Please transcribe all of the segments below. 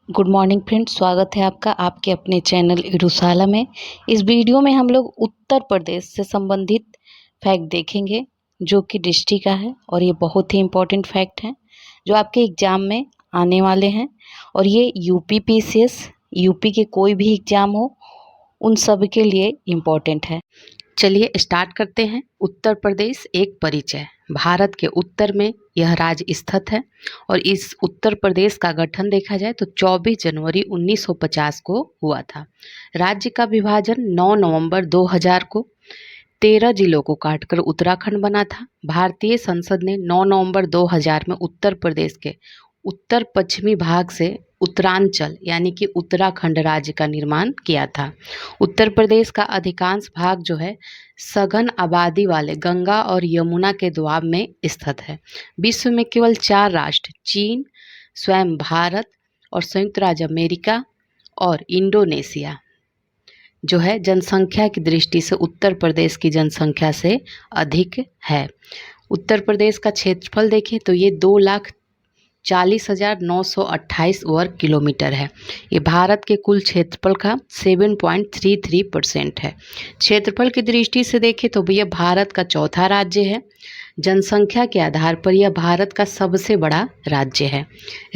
Good morning friends, स्वागत है आपका आपके अपने चैनल इडूसाला में। इस वीडियो में हम लोग उत्तर प्रदेश से संबंधित फैक्ट देखेंगे जो कि डिस्ट्रिक्ट का है और ये बहुत ही इम्पोर्टेंट फैक्ट है जो आपके एग्ज़ाम में आने वाले हैं। और ये यूपी पीसीएस, यूपी के कोई भी एग्ज़ाम हो उन सब के लिए इम्पोर्टेंट है। चलिए स्टार्ट करते हैं। उत्तर प्रदेश एक परिचय। भारत के उत्तर में यह राज्य स्थित है और इस उत्तर प्रदेश का गठन देखा जाए तो 24 जनवरी 1950 को हुआ था। राज्य का विभाजन 9 नवंबर 2000 को 13 जिलों को काटकर उत्तराखंड बना था। भारतीय संसद ने 9 नवंबर 2000 में उत्तर प्रदेश के उत्तर पश्चिमी भाग से उत्तरांचल यानी कि उत्तराखंड राज्य का निर्माण किया था। उत्तर प्रदेश का अधिकांश भाग जो है सघन आबादी वाले गंगा और यमुना के दोआब में स्थित है। विश्व में केवल 4 राष्ट्र चीन, स्वयं भारत और संयुक्त राज्य अमेरिका और इंडोनेशिया जो है जनसंख्या की दृष्टि से उत्तर प्रदेश की जनसंख्या से अधिक है। उत्तर प्रदेश का क्षेत्रफल देखें तो ये 2,40,928 वर्ग किलोमीटर है। ये भारत के कुल क्षेत्रफल का 7.33% है। क्षेत्रफल की दृष्टि से देखें तो यह भारत का चौथा राज्य है। जनसंख्या के आधार पर यह भारत का सबसे बड़ा राज्य है।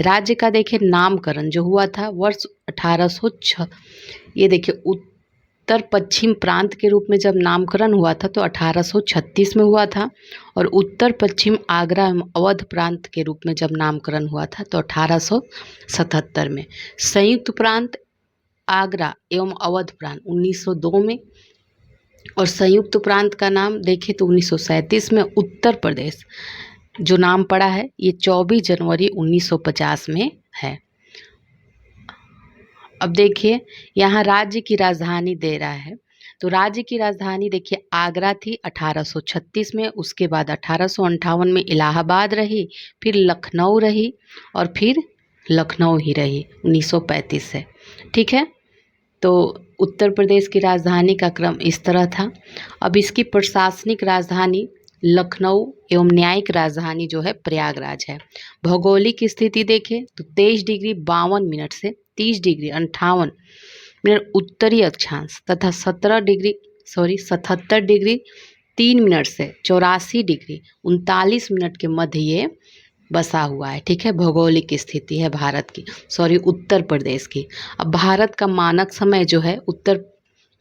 राज्य का देखें नामकरण जो हुआ था वर्ष 1806, ये देखिए उत्तर पश्चिम प्रांत के रूप में जब नामकरण हुआ था तो 1836 में हुआ था और उत्तर पश्चिम आगरा एवं अवध प्रांत के रूप में जब नामकरण हुआ था तो 1877 में। संयुक्त प्रांत आगरा एवं अवध प्रांत 1902 में और संयुक्त प्रांत का नाम देखें तो 1937 में। उत्तर प्रदेश जो नाम पड़ा है ये 24 जनवरी 1950 में है। अब देखिए यहाँ राज्य की राजधानी दे रहा है तो राज्य की राजधानी देखिए आगरा थी 1836 में, उसके बाद 1858 में इलाहाबाद रही, फिर लखनऊ रही और फिर लखनऊ ही रही 1935 से। ठीक है, तो उत्तर प्रदेश की राजधानी का क्रम इस तरह था। अब इसकी प्रशासनिक राजधानी लखनऊ एवं न्यायिक राजधानी जो है प्रयागराज है। भौगोलिक स्थिति देखें तो 23 डिग्री 52 मिनट से 30 डिग्री 58 मिनट उत्तरी अक्षांश तथा 77 डिग्री 3 मिनट से 84 डिग्री 39 मिनट के मध्य ये बसा हुआ है। ठीक है, भौगोलिक स्थिति है भारत की, उत्तर प्रदेश की। अब भारत का मानक समय जो है उत्तर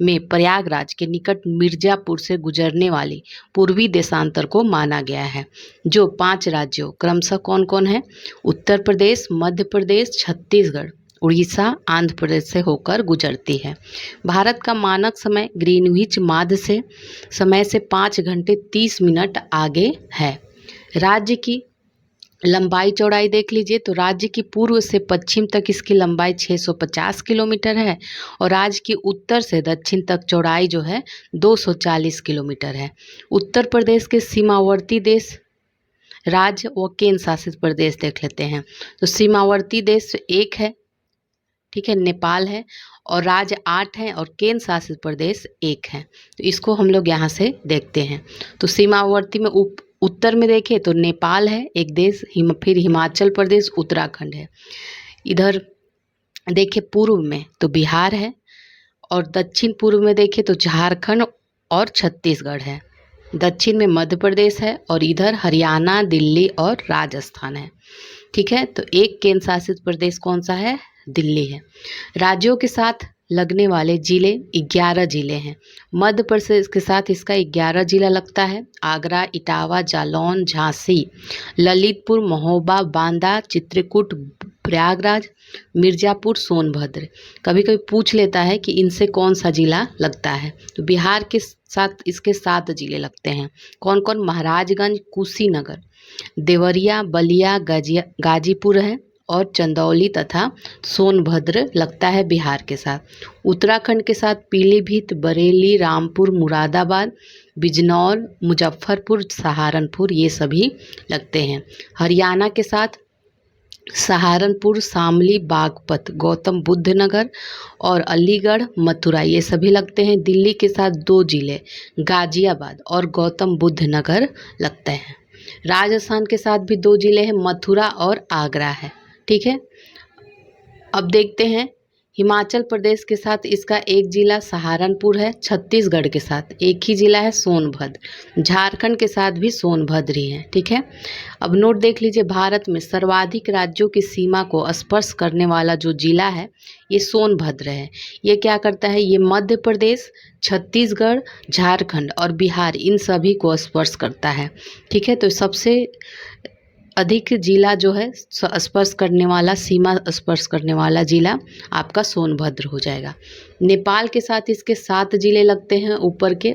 में प्रयागराज के निकट मिर्जापुर से गुजरने वाली पूर्वी देशांतर को माना गया है, जो 5 राज्यों क्रमशः कौन कौन है उत्तर प्रदेश, मध्य प्रदेश, छत्तीसगढ़, उड़ीसा, आंध्र प्रदेश से होकर गुजरती है। भारत का मानक समय ग्रीनविच माध्य से समय से 5 घंटे 30 मिनट आगे है। राज्य की लंबाई चौड़ाई देख लीजिए तो राज्य की पूर्व से पश्चिम तक इसकी लंबाई 650 किलोमीटर है और राज्य की उत्तर से दक्षिण तक चौड़ाई जो है 240 किलोमीटर है। उत्तर प्रदेश के सीमावर्ती देश राज्य व केंद्र शासित प्रदेश देख लेते हैं तो सीमावर्ती देश एक है, ठीक है, नेपाल है और राज्य 8 हैं और केंद्र शासित प्रदेश 1 है। तो इसको हम लोग यहाँ से देखते हैं तो सीमावर्ती में उत्तर में देखें तो नेपाल है एक देश, फिर हिमाचल प्रदेश, उत्तराखंड है। इधर देखें पूर्व में तो बिहार है और दक्षिण पूर्व में देखें तो झारखंड और छत्तीसगढ़ है। दक्षिण में मध्य प्रदेश है और इधर हरियाणा, दिल्ली और राजस्थान है। ठीक है, तो एक केंद्र शासित प्रदेश कौन सा है, दिल्ली है। राज्यों के साथ लगने वाले जिले 11 जिले हैं। मध्य प्रदेश के साथ इसका 11 जिला लगता है। आगरा, इटावा, जालौन, झांसी, ललितपुर, महोबा, बांदा, चित्रकूट, प्रयागराज, मिर्जापुर, सोनभद्र। कभी कभी पूछ लेता है कि इनसे कौन सा जिला लगता है तो बिहार के साथ इसके 7 जिले लगते हैं। कौन कौन, महाराजगंज, कुशीनगर, देवरिया, बलिया, गाजीपुर है और चंदौली तथा सोनभद्र लगता है बिहार के साथ। उत्तराखंड के साथ पीलीभीत, बरेली, रामपुर, मुरादाबाद, बिजनौर, मुजफ्फरपुर, सहारनपुर ये सभी लगते हैं। हरियाणा के साथ सहारनपुर, शामली, बागपत, गौतम बुद्ध नगर और अलीगढ़, मथुरा ये सभी लगते हैं। दिल्ली के साथ 2 जिले गाजियाबाद और गौतम बुद्ध नगर लगते हैं। राजस्थान के साथ भी 2 जिले हैं, मथुरा और आगरा है। ठीक है, अब देखते हैं हिमाचल प्रदेश के साथ इसका एक जिला सहारनपुर है, छत्तीसगढ़ के साथ एक ही जिला है सोनभद्र, झारखंड के साथ भी सोनभद्र ही है। ठीक है, अब नोट देख लीजिए, भारत में सर्वाधिक राज्यों की सीमा को स्पर्श करने वाला जो जिला है ये सोनभद्र है। ये क्या करता है, ये मध्य प्रदेश, छत्तीसगढ़, झारखंड और बिहार इन सभी को स्पर्श करता है। ठीक है, तो सबसे अधिक जिला जो है स्पर्श करने वाला, सीमा स्पर्श करने वाला जिला आपका सोनभद्र हो जाएगा। नेपाल के साथ इसके 7 जिले लगते हैं ऊपर के,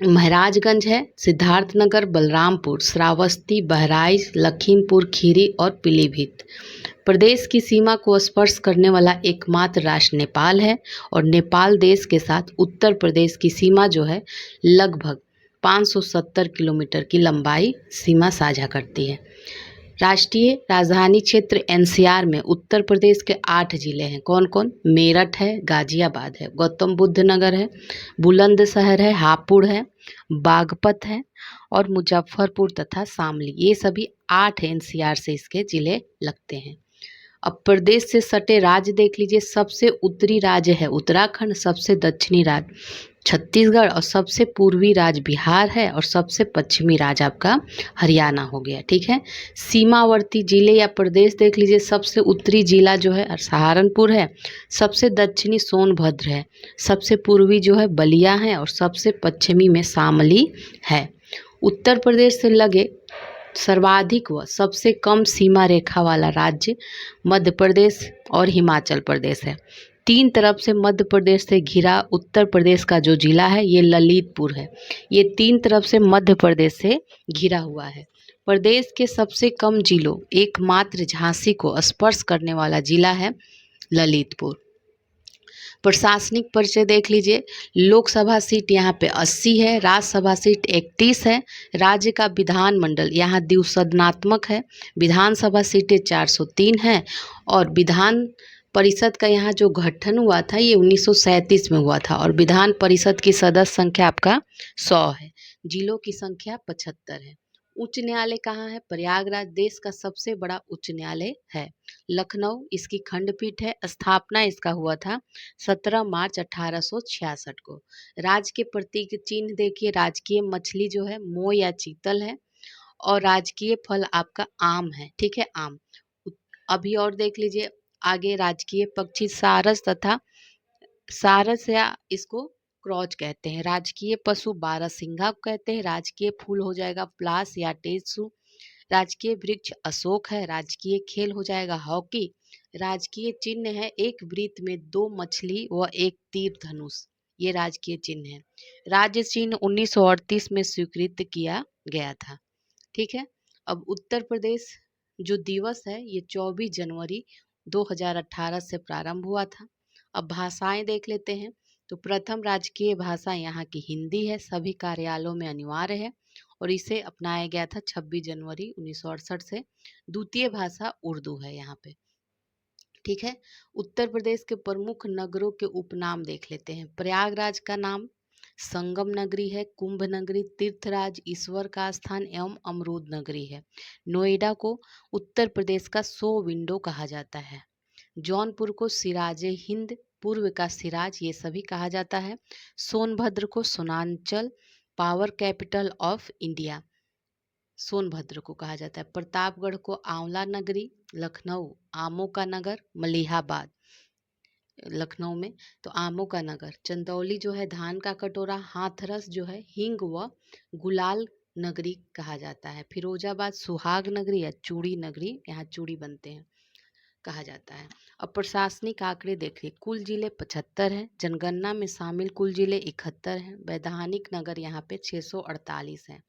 महाराजगंज है, सिद्धार्थनगर, बलरामपुर, श्रावस्ती, बहराइच, लखीमपुर खीरी और पीलीभीत। प्रदेश की सीमा को स्पर्श करने वाला एकमात्र राष्ट्र नेपाल है और नेपाल देश के साथ उत्तर प्रदेश की सीमा जो है लगभग 570 किलोमीटर की लंबाई सीमा साझा करती है। राष्ट्रीय राजधानी क्षेत्र एनसीआर में उत्तर प्रदेश के 8 जिले हैं। कौन कौन? मेरठ है, गाजियाबाद है, गौतम बुद्ध नगर है, बुलंदशहर है, हापुड़ है, बागपत है और मुजफ्फरपुर तथा शामली। ये सभी 8 एनसीआर से इसके जिले लगते हैं। अब प्रदेश से सटे राज्य देख लीजिए, सबसे उत्तरी राज्य है उत्तराखंड, सबसे दक्षिणी राज्य छत्तीसगढ़ और सबसे पूर्वी राज्य बिहार है और सबसे पश्चिमी राज्य आपका हरियाणा हो गया। ठीक है, सीमावर्ती जिले या प्रदेश देख लीजिए, सबसे उत्तरी जिला जो है सहारनपुर है, सबसे दक्षिणी सोनभद्र है, सबसे पूर्वी जो है बलिया है और सबसे पश्चिमी में शामली है। उत्तर प्रदेश से लगे सर्वाधिक व सबसे कम सीमा रेखा वाला राज्य मध्य प्रदेश और हिमाचल प्रदेश है। 3 तरफ से मध्य प्रदेश से घिरा उत्तर प्रदेश का जो जिला है ये ललितपुर है। ये 3 तरफ से मध्य प्रदेश से घिरा हुआ है। प्रदेश के सबसे कम जिलों एकमात्र झांसी को स्पर्श करने वाला जिला है ललितपुर। प्रशासनिक परिचय देख लीजिए, लोकसभा सीट यहाँ पे 80 है, राज्यसभा सीट 31 है, राज्य का विधानमंडल यहाँ द्विसदनात्मक है, विधानसभा सीटें 403 हैं और विधान परिषद का यहाँ जो गठन हुआ था ये 1937 में हुआ था और विधान परिषद की सदस्य संख्या आपका 100 है। जिलों की संख्या 75 है। उच्च न्यायालय कहाँ है? प्रयागराज देश का सबसे बड़ा उच्च न्यायालय है। लखनऊ इसकी खंडपीठ है। स्थापना इसका हुआ था 17 मार्च 1866 को। राज्य के प्रतीक चिन्ह देखिए, राजकीय मछली जो है मोर या चीतल है और राजकीय फल आपका आम है। ठीक है, आम। अभी और देख लीजिए आगे, राजकीय पक्षी सारस तथा सारस या इसको क्रॉच कहते हैं। राजकीय पशु बारहसिंघा को कहते हैं। राजकीय फूल हो जाएगा प्लास या टेसु। राजकीय वृक्ष अशोक है। राजकीय खेल हो जाएगा हॉकी। राजकीय चिन्ह है एक वृत्त में 2 मछली व एक तीर धनुष, ये राजकीय चिन्ह है। राज्य चिन्ह 1938 में स्वीकृत किया गया था। ठीक है, अब उत्तर प्रदेश जो दिवस है ये 24 जनवरी 2018 से प्रारंभ हुआ था। अब भाषाएं देख लेते हैं, तो प्रथम राजकीय भाषा यहाँ की हिंदी है, सभी कार्यालयों में अनिवार्य है और इसे अपनाया गया था 26 जनवरी 1968 से। द्वितीय भाषा उर्दू है यहाँ पे। ठीक है, उत्तर प्रदेश के प्रमुख नगरों के उपनाम देख लेते हैं। प्रयागराज का नाम संगम नगरी है, कुंभ नगरी, तीर्थराज, ईश्वर का स्थान एवं अमरूद नगरी है। नोएडा को उत्तर प्रदेश का 100 विंडो कहा जाता है। जौनपुर को सिराज हिंद, पूर्व का सिराज, ये सभी कहा जाता है। सोनभद्र को Sonanchal, power capital of India, Sonbhadra को कहा जाता है। प्रतापगढ़ को आंवला नगरी, लखनऊ आमों का नगर, मलिहाबाद लखनऊ में तो आमों का नगर, चंदौली जो है धान का कटोरा, हाथरस जो है हींग व गुलाल नगरी कहा जाता है। फिरोजाबाद सुहाग नगरी या चूड़ी नगरी, यहाँ चूड़ी बनते हैं, कहा जाता है। अब प्रशासनिक आंकड़े देखिए, कुल जिले 75 हैं, जनगणना में शामिल कुल जिले 71 हैं, वैधानिक नगर यहाँ पे 648 हैं।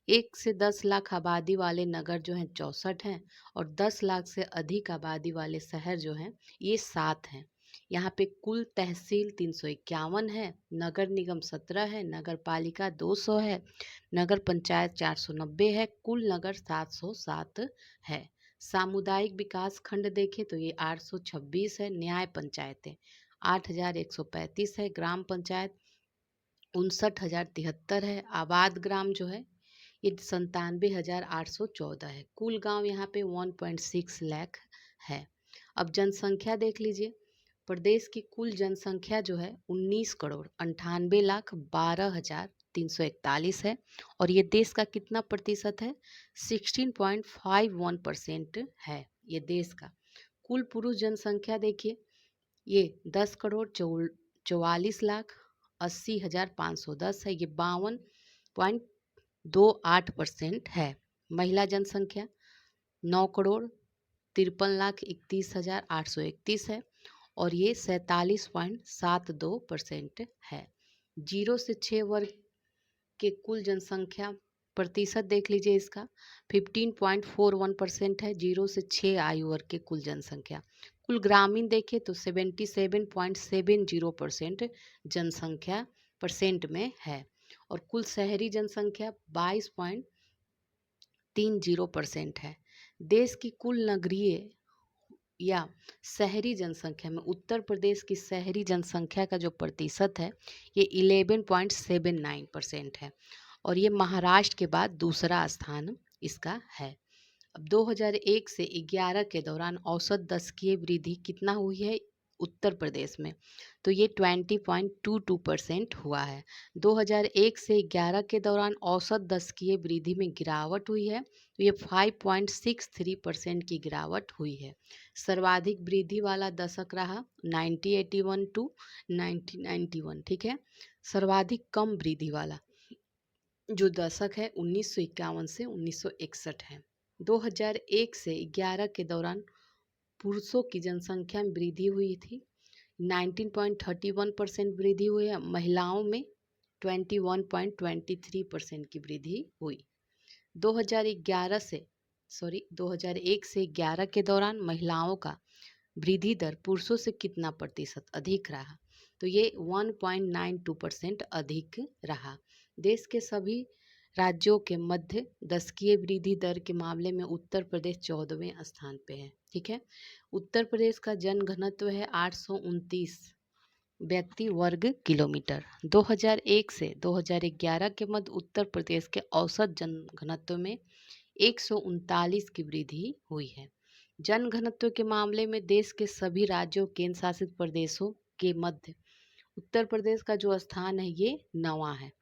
1 से 10 लाख आबादी वाले नगर जो हैं 64 हैं और 10 लाख से अधिक आबादी वाले शहर जो हैं ये 7 हैं। यहाँ पे कुल तहसील 351 है, नगर निगम 17 है, नगर पालिका 200 है, नगर पंचायत 490 है, कुल नगर 707 है। सामुदायिक विकास खंड देखें तो ये 826 है, न्याय पंचायतें 8135 है, ग्राम पंचायत 59,073 है, आबाद ग्राम जो है ये 97,814 है। कुल गांव यहाँ पे 1.6 लाख है। अब जनसंख्या देख लीजिए। प्रदेश की कुल जनसंख्या जो है 19 करोड़ 98 लाख 12 हजार 341 है और ये देश का कितना प्रतिशत है? 16.51% है ये देश का। कुल पुरुष जनसंख्या देखिए, ये 10 करोड़ 44 लाख 80 हजार 510 है, ये 52.28% है। महिला जनसंख्या 9 करोड़ 53 लाख 31 हजार 831 है और ये 47.72% है। 0 से 6 वर्ग के कुल जनसंख्या प्रतिशत देख लीजिए, इसका 15.41% है। 0 से 6 आयु वर्ग के कुल जनसंख्या। कुल ग्रामीण देखें तो 77.70% जनसंख्या परसेंट में है और कुल शहरी जनसंख्या 22.30% है। देश की कुल नगरीय या शहरी जनसंख्या में उत्तर प्रदेश की शहरी जनसंख्या का जो प्रतिशत है ये 11.79% है और ये महाराष्ट्र के बाद दूसरा स्थान इसका है। अब 2001 से 11 के दौरान औसत दशकीय वृद्धि कितना हुई है उत्तर प्रदेश में? तो ये 20.22% हुआ है। 2001 से 11 के दौरान औसत दशकीय वृद्धि में गिरावट हुई है, तो ये 5.63% की गिरावट हुई है। सर्वाधिक वृद्धि वाला दशक रहा 1981 टू 1991, ठीक है। सर्वाधिक कम वृद्धि वाला जो दशक है 1951 से 1961 है। 2001 से 11 के दौरान पुरुषों की जनसंख्या में वृद्धि हुई थी, 19.31% वृद्धि हुई है। महिलाओं में 21.23% की वृद्धि हुई। 2001 से 11 के दौरान महिलाओं का वृद्धि दर पुरुषों से कितना प्रतिशत अधिक रहा? तो ये 1.92% अधिक रहा। देश के सभी राज्यों के मध्य दशकीय वृद्धि दर के मामले में उत्तर प्रदेश 14वें स्थान पे है, ठीक है। उत्तर प्रदेश का जनघनत्व है 829 व्यक्ति वर्ग किलोमीटर। 2001 से 2011 के मध्य उत्तर प्रदेश के औसत जनघनत्व में 139 की वृद्धि हुई है। जनघनत्व के मामले में देश के सभी राज्यों केंद्र शासित प्रदेशों के मध्य उत्तर प्रदेश का जो स्थान है ये 9वां है।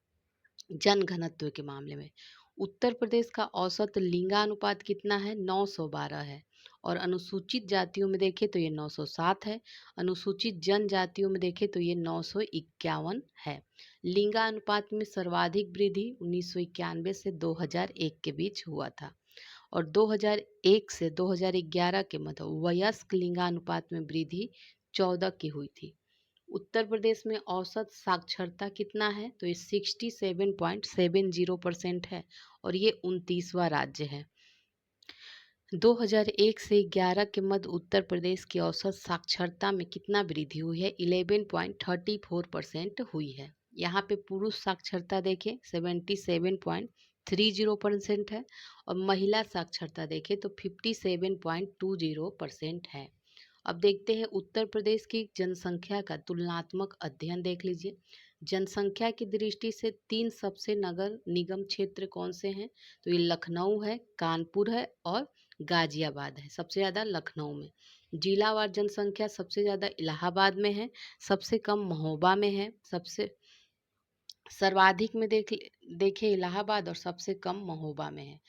जनघनत्व के मामले में उत्तर प्रदेश का औसत लिंगानुपात कितना है? 912 है और अनुसूचित जातियों में देखें तो ये 907 है। अनुसूचित जनजातियों में देखें तो ये 951 है। लिंगानुपात में सर्वाधिक वृद्धि 1991 से 2001 के बीच हुआ था और 2001 से 2011 के मध्य वयस्क लिंगानुपात में वृद्धि 14 की हुई थी। उत्तर प्रदेश में औसत साक्षरता कितना है? तो ये 67.70% है और ये 29वां राज्य है। 2001 से 11 के मध्य उत्तर प्रदेश की औसत साक्षरता में कितना वृद्धि हुई है? 11.34% हुई है। यहाँ पे पुरुष साक्षरता देखें 77.30% है और महिला साक्षरता देखें तो 57.20% है। अब देखते हैं उत्तर प्रदेश की जनसंख्या का तुलनात्मक अध्ययन देख लीजिए। जनसंख्या की दृष्टि से 3 सबसे नगर निगम क्षेत्र कौन से हैं? तो ये लखनऊ है, कानपुर है और गाजियाबाद है। सबसे ज़्यादा लखनऊ में। जिलावार जनसंख्या सबसे ज़्यादा इलाहाबाद में है, सबसे कम महोबा में है, सबसे सर्वाधिक में देखें इलाहाबाद और सबसे कम महोबा में है।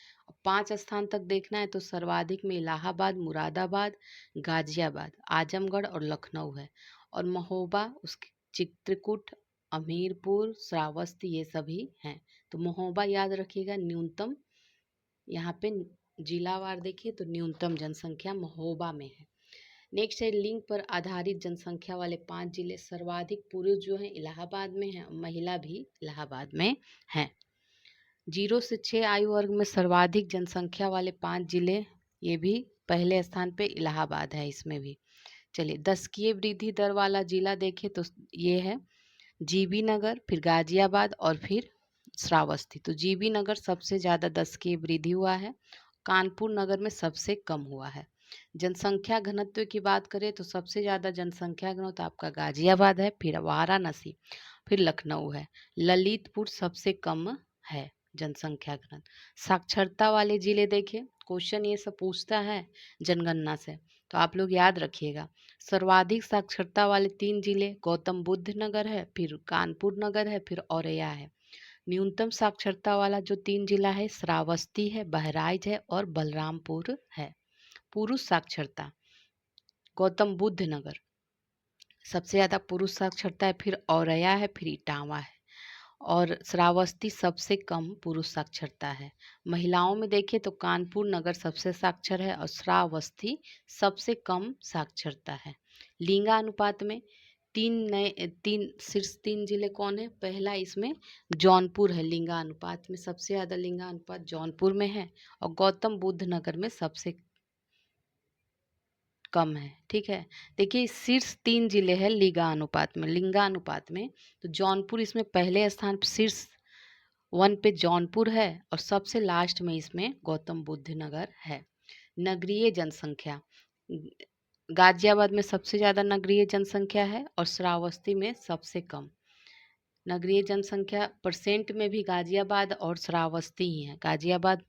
5 स्थान तक देखना है तो सर्वाधिक में इलाहाबाद, मुरादाबाद, गाजियाबाद, आजमगढ़ और लखनऊ है और महोबा उसके चित्रकूट, हमीरपुर, श्रावस्ती ये सभी हैं। तो महोबा याद रखिएगा न्यूनतम, यहाँ पे जिलावार देखिए तो न्यूनतम जनसंख्या महोबा में है। नेक्स्ट है लिंग पर आधारित जनसंख्या वाले 5 जिले। सर्वाधिक पुरुष जो हैं इलाहाबाद में हैं, महिला भी इलाहाबाद में हैं। 0 से 6 आयु वर्ग में सर्वाधिक जनसंख्या वाले 5 जिले, ये भी पहले स्थान पे इलाहाबाद है इसमें भी। चलिए दशकीय वृद्धि दर वाला जिला देखें तो ये है जीबी नगर, फिर गाजियाबाद और फिर श्रावस्ती। तो जीबी नगर सबसे ज़्यादा दशकीय वृद्धि हुआ है, कानपुर नगर में सबसे कम हुआ है। जनसंख्या घनत्व की बात करें तो सबसे ज़्यादा जनसंख्या घनत्व आपका गाजियाबाद है, फिर वाराणसी, फिर लखनऊ है। ललितपुर सबसे कम है जनसंख्या घनत्व। साक्षरता वाले जिले देखें, क्वेश्चन ये सब पूछता है जनगणना से, तो तो आप लोग याद रखिएगा। सर्वाधिक साक्षरता वाले 3 जिले गौतम बुद्ध नगर है, फिर कानपुर नगर है, फिर औरैया है। न्यूनतम साक्षरता वाला जो 3 जिला है श्रावस्ती है, बहराइच है और बलरामपुर है। पुरुष साक्षरता गौतम बुद्ध नगर सबसे ज़्यादा पुरुष साक्षरता है, फिर औरैया है, फिर इटावा है और श्रावस्ती सबसे कम पुरुष साक्षरता है। महिलाओं में देखें तो कानपुर नगर सबसे साक्षर है और श्रावस्ती सबसे कम साक्षरता है। लिंगानुपात में शीर्ष 3 जिले कौन है? पहला इसमें जौनपुर है, लिंगानुपात में सबसे ज़्यादा लिंगानुपात जौनपुर में है और गौतम बुद्ध नगर में सबसे कम है। ठीक है, देखिए शीर्ष 3 जिले हैं लिंगानुपात में तो जौनपुर इसमें पहले स्थान शीर्ष 1 पे जौनपुर है और सबसे लास्ट में इसमें गौतम बुद्ध नगर है। नगरीय जनसंख्या गाजियाबाद में सबसे ज़्यादा नगरीय जनसंख्या है और श्रावस्ती में सबसे कम। नगरीय जनसंख्या परसेंट में भी गाजियाबाद और श्रावस्ती ही है। गाजियाबाद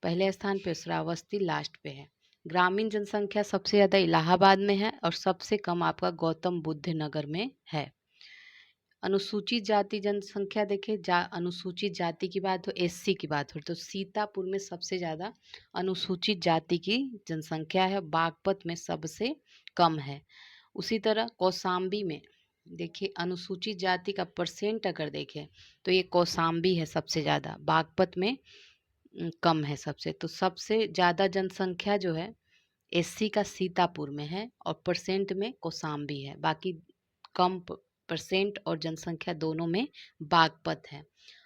पहले स्थान पे, श्रावस्ती लास्ट पे है। ग्रामीण जनसंख्या सबसे ज़्यादा इलाहाबाद में है और सबसे कम आपका गौतम बुद्ध नगर में है। अनुसूचित जाति जनसंख्या देखें, अनुसूचित जाति की बात हो, एससी की बात हो तो सीतापुर में सबसे ज़्यादा अनुसूचित जाति की जनसंख्या है, बागपत में सबसे कम है। उसी तरह कौशाम्बी में देखिए अनुसूचित जाति का परसेंट अगर देखें तो ये कौशाम्बी है सबसे ज़्यादा, बागपत में कम है सबसे। तो सबसे ज़्यादा जनसंख्या जो है एससी का सीतापुर में है और परसेंट में कौशाम्बी है, बाकी कम परसेंट और जनसंख्या दोनों में बागपत है।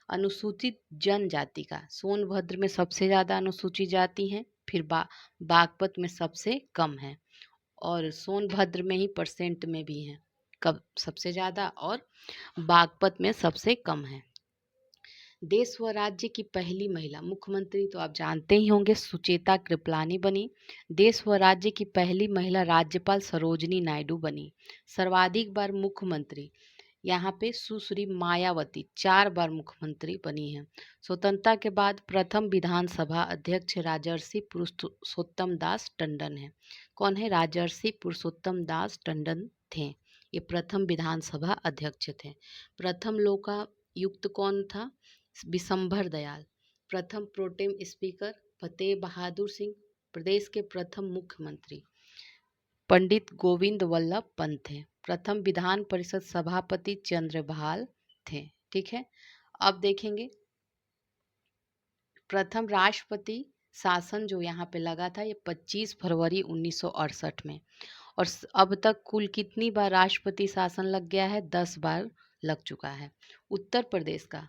अनुसूचित जनजाति का सोनभद्र में सबसे ज़्यादा अनुसूचित जाति हैं, फिर बागपत में सबसे कम है और सोनभद्र में ही परसेंट में भी है कब सबसे ज़्यादा और बागपत में सबसे कम है। देश व राज्य की पहली महिला मुख्यमंत्री तो आप जानते ही होंगे, सुचेता कृपलानी बनी। देश व राज्य की पहली महिला राज्यपाल सरोजनी नायडू बनी। सर्वाधिक बार मुख्यमंत्री यहाँ पे सुश्री मायावती 4 बार मुख्यमंत्री बनी हैं। स्वतंत्रता के बाद प्रथम विधानसभा अध्यक्ष राजर्षि पुरुषोत्तम दास टंडन है। कौन है? राजर्षि पुरुषोत्तम दास टंडन थे, ये प्रथम विधानसभा अध्यक्ष थे। प्रथम लोकायुक्त कौन था? विशंभर दयाल। प्रथम प्रोटेम स्पीकर फतेह बहादुर सिंह। प्रदेश के प्रथम मुख्यमंत्री पंडित गोविंद वल्लभ पंत थे। प्रथम विधान परिषद सभापति चंद्रभाल थे। ठीक है, अब देखेंगे प्रथम राष्ट्रपति शासन जो यहाँ पे लगा था ये 25 फरवरी 1968 में और अब तक कुल कितनी बार राष्ट्रपति शासन लग गया है? 10 बार लग चुका है। उत्तर प्रदेश का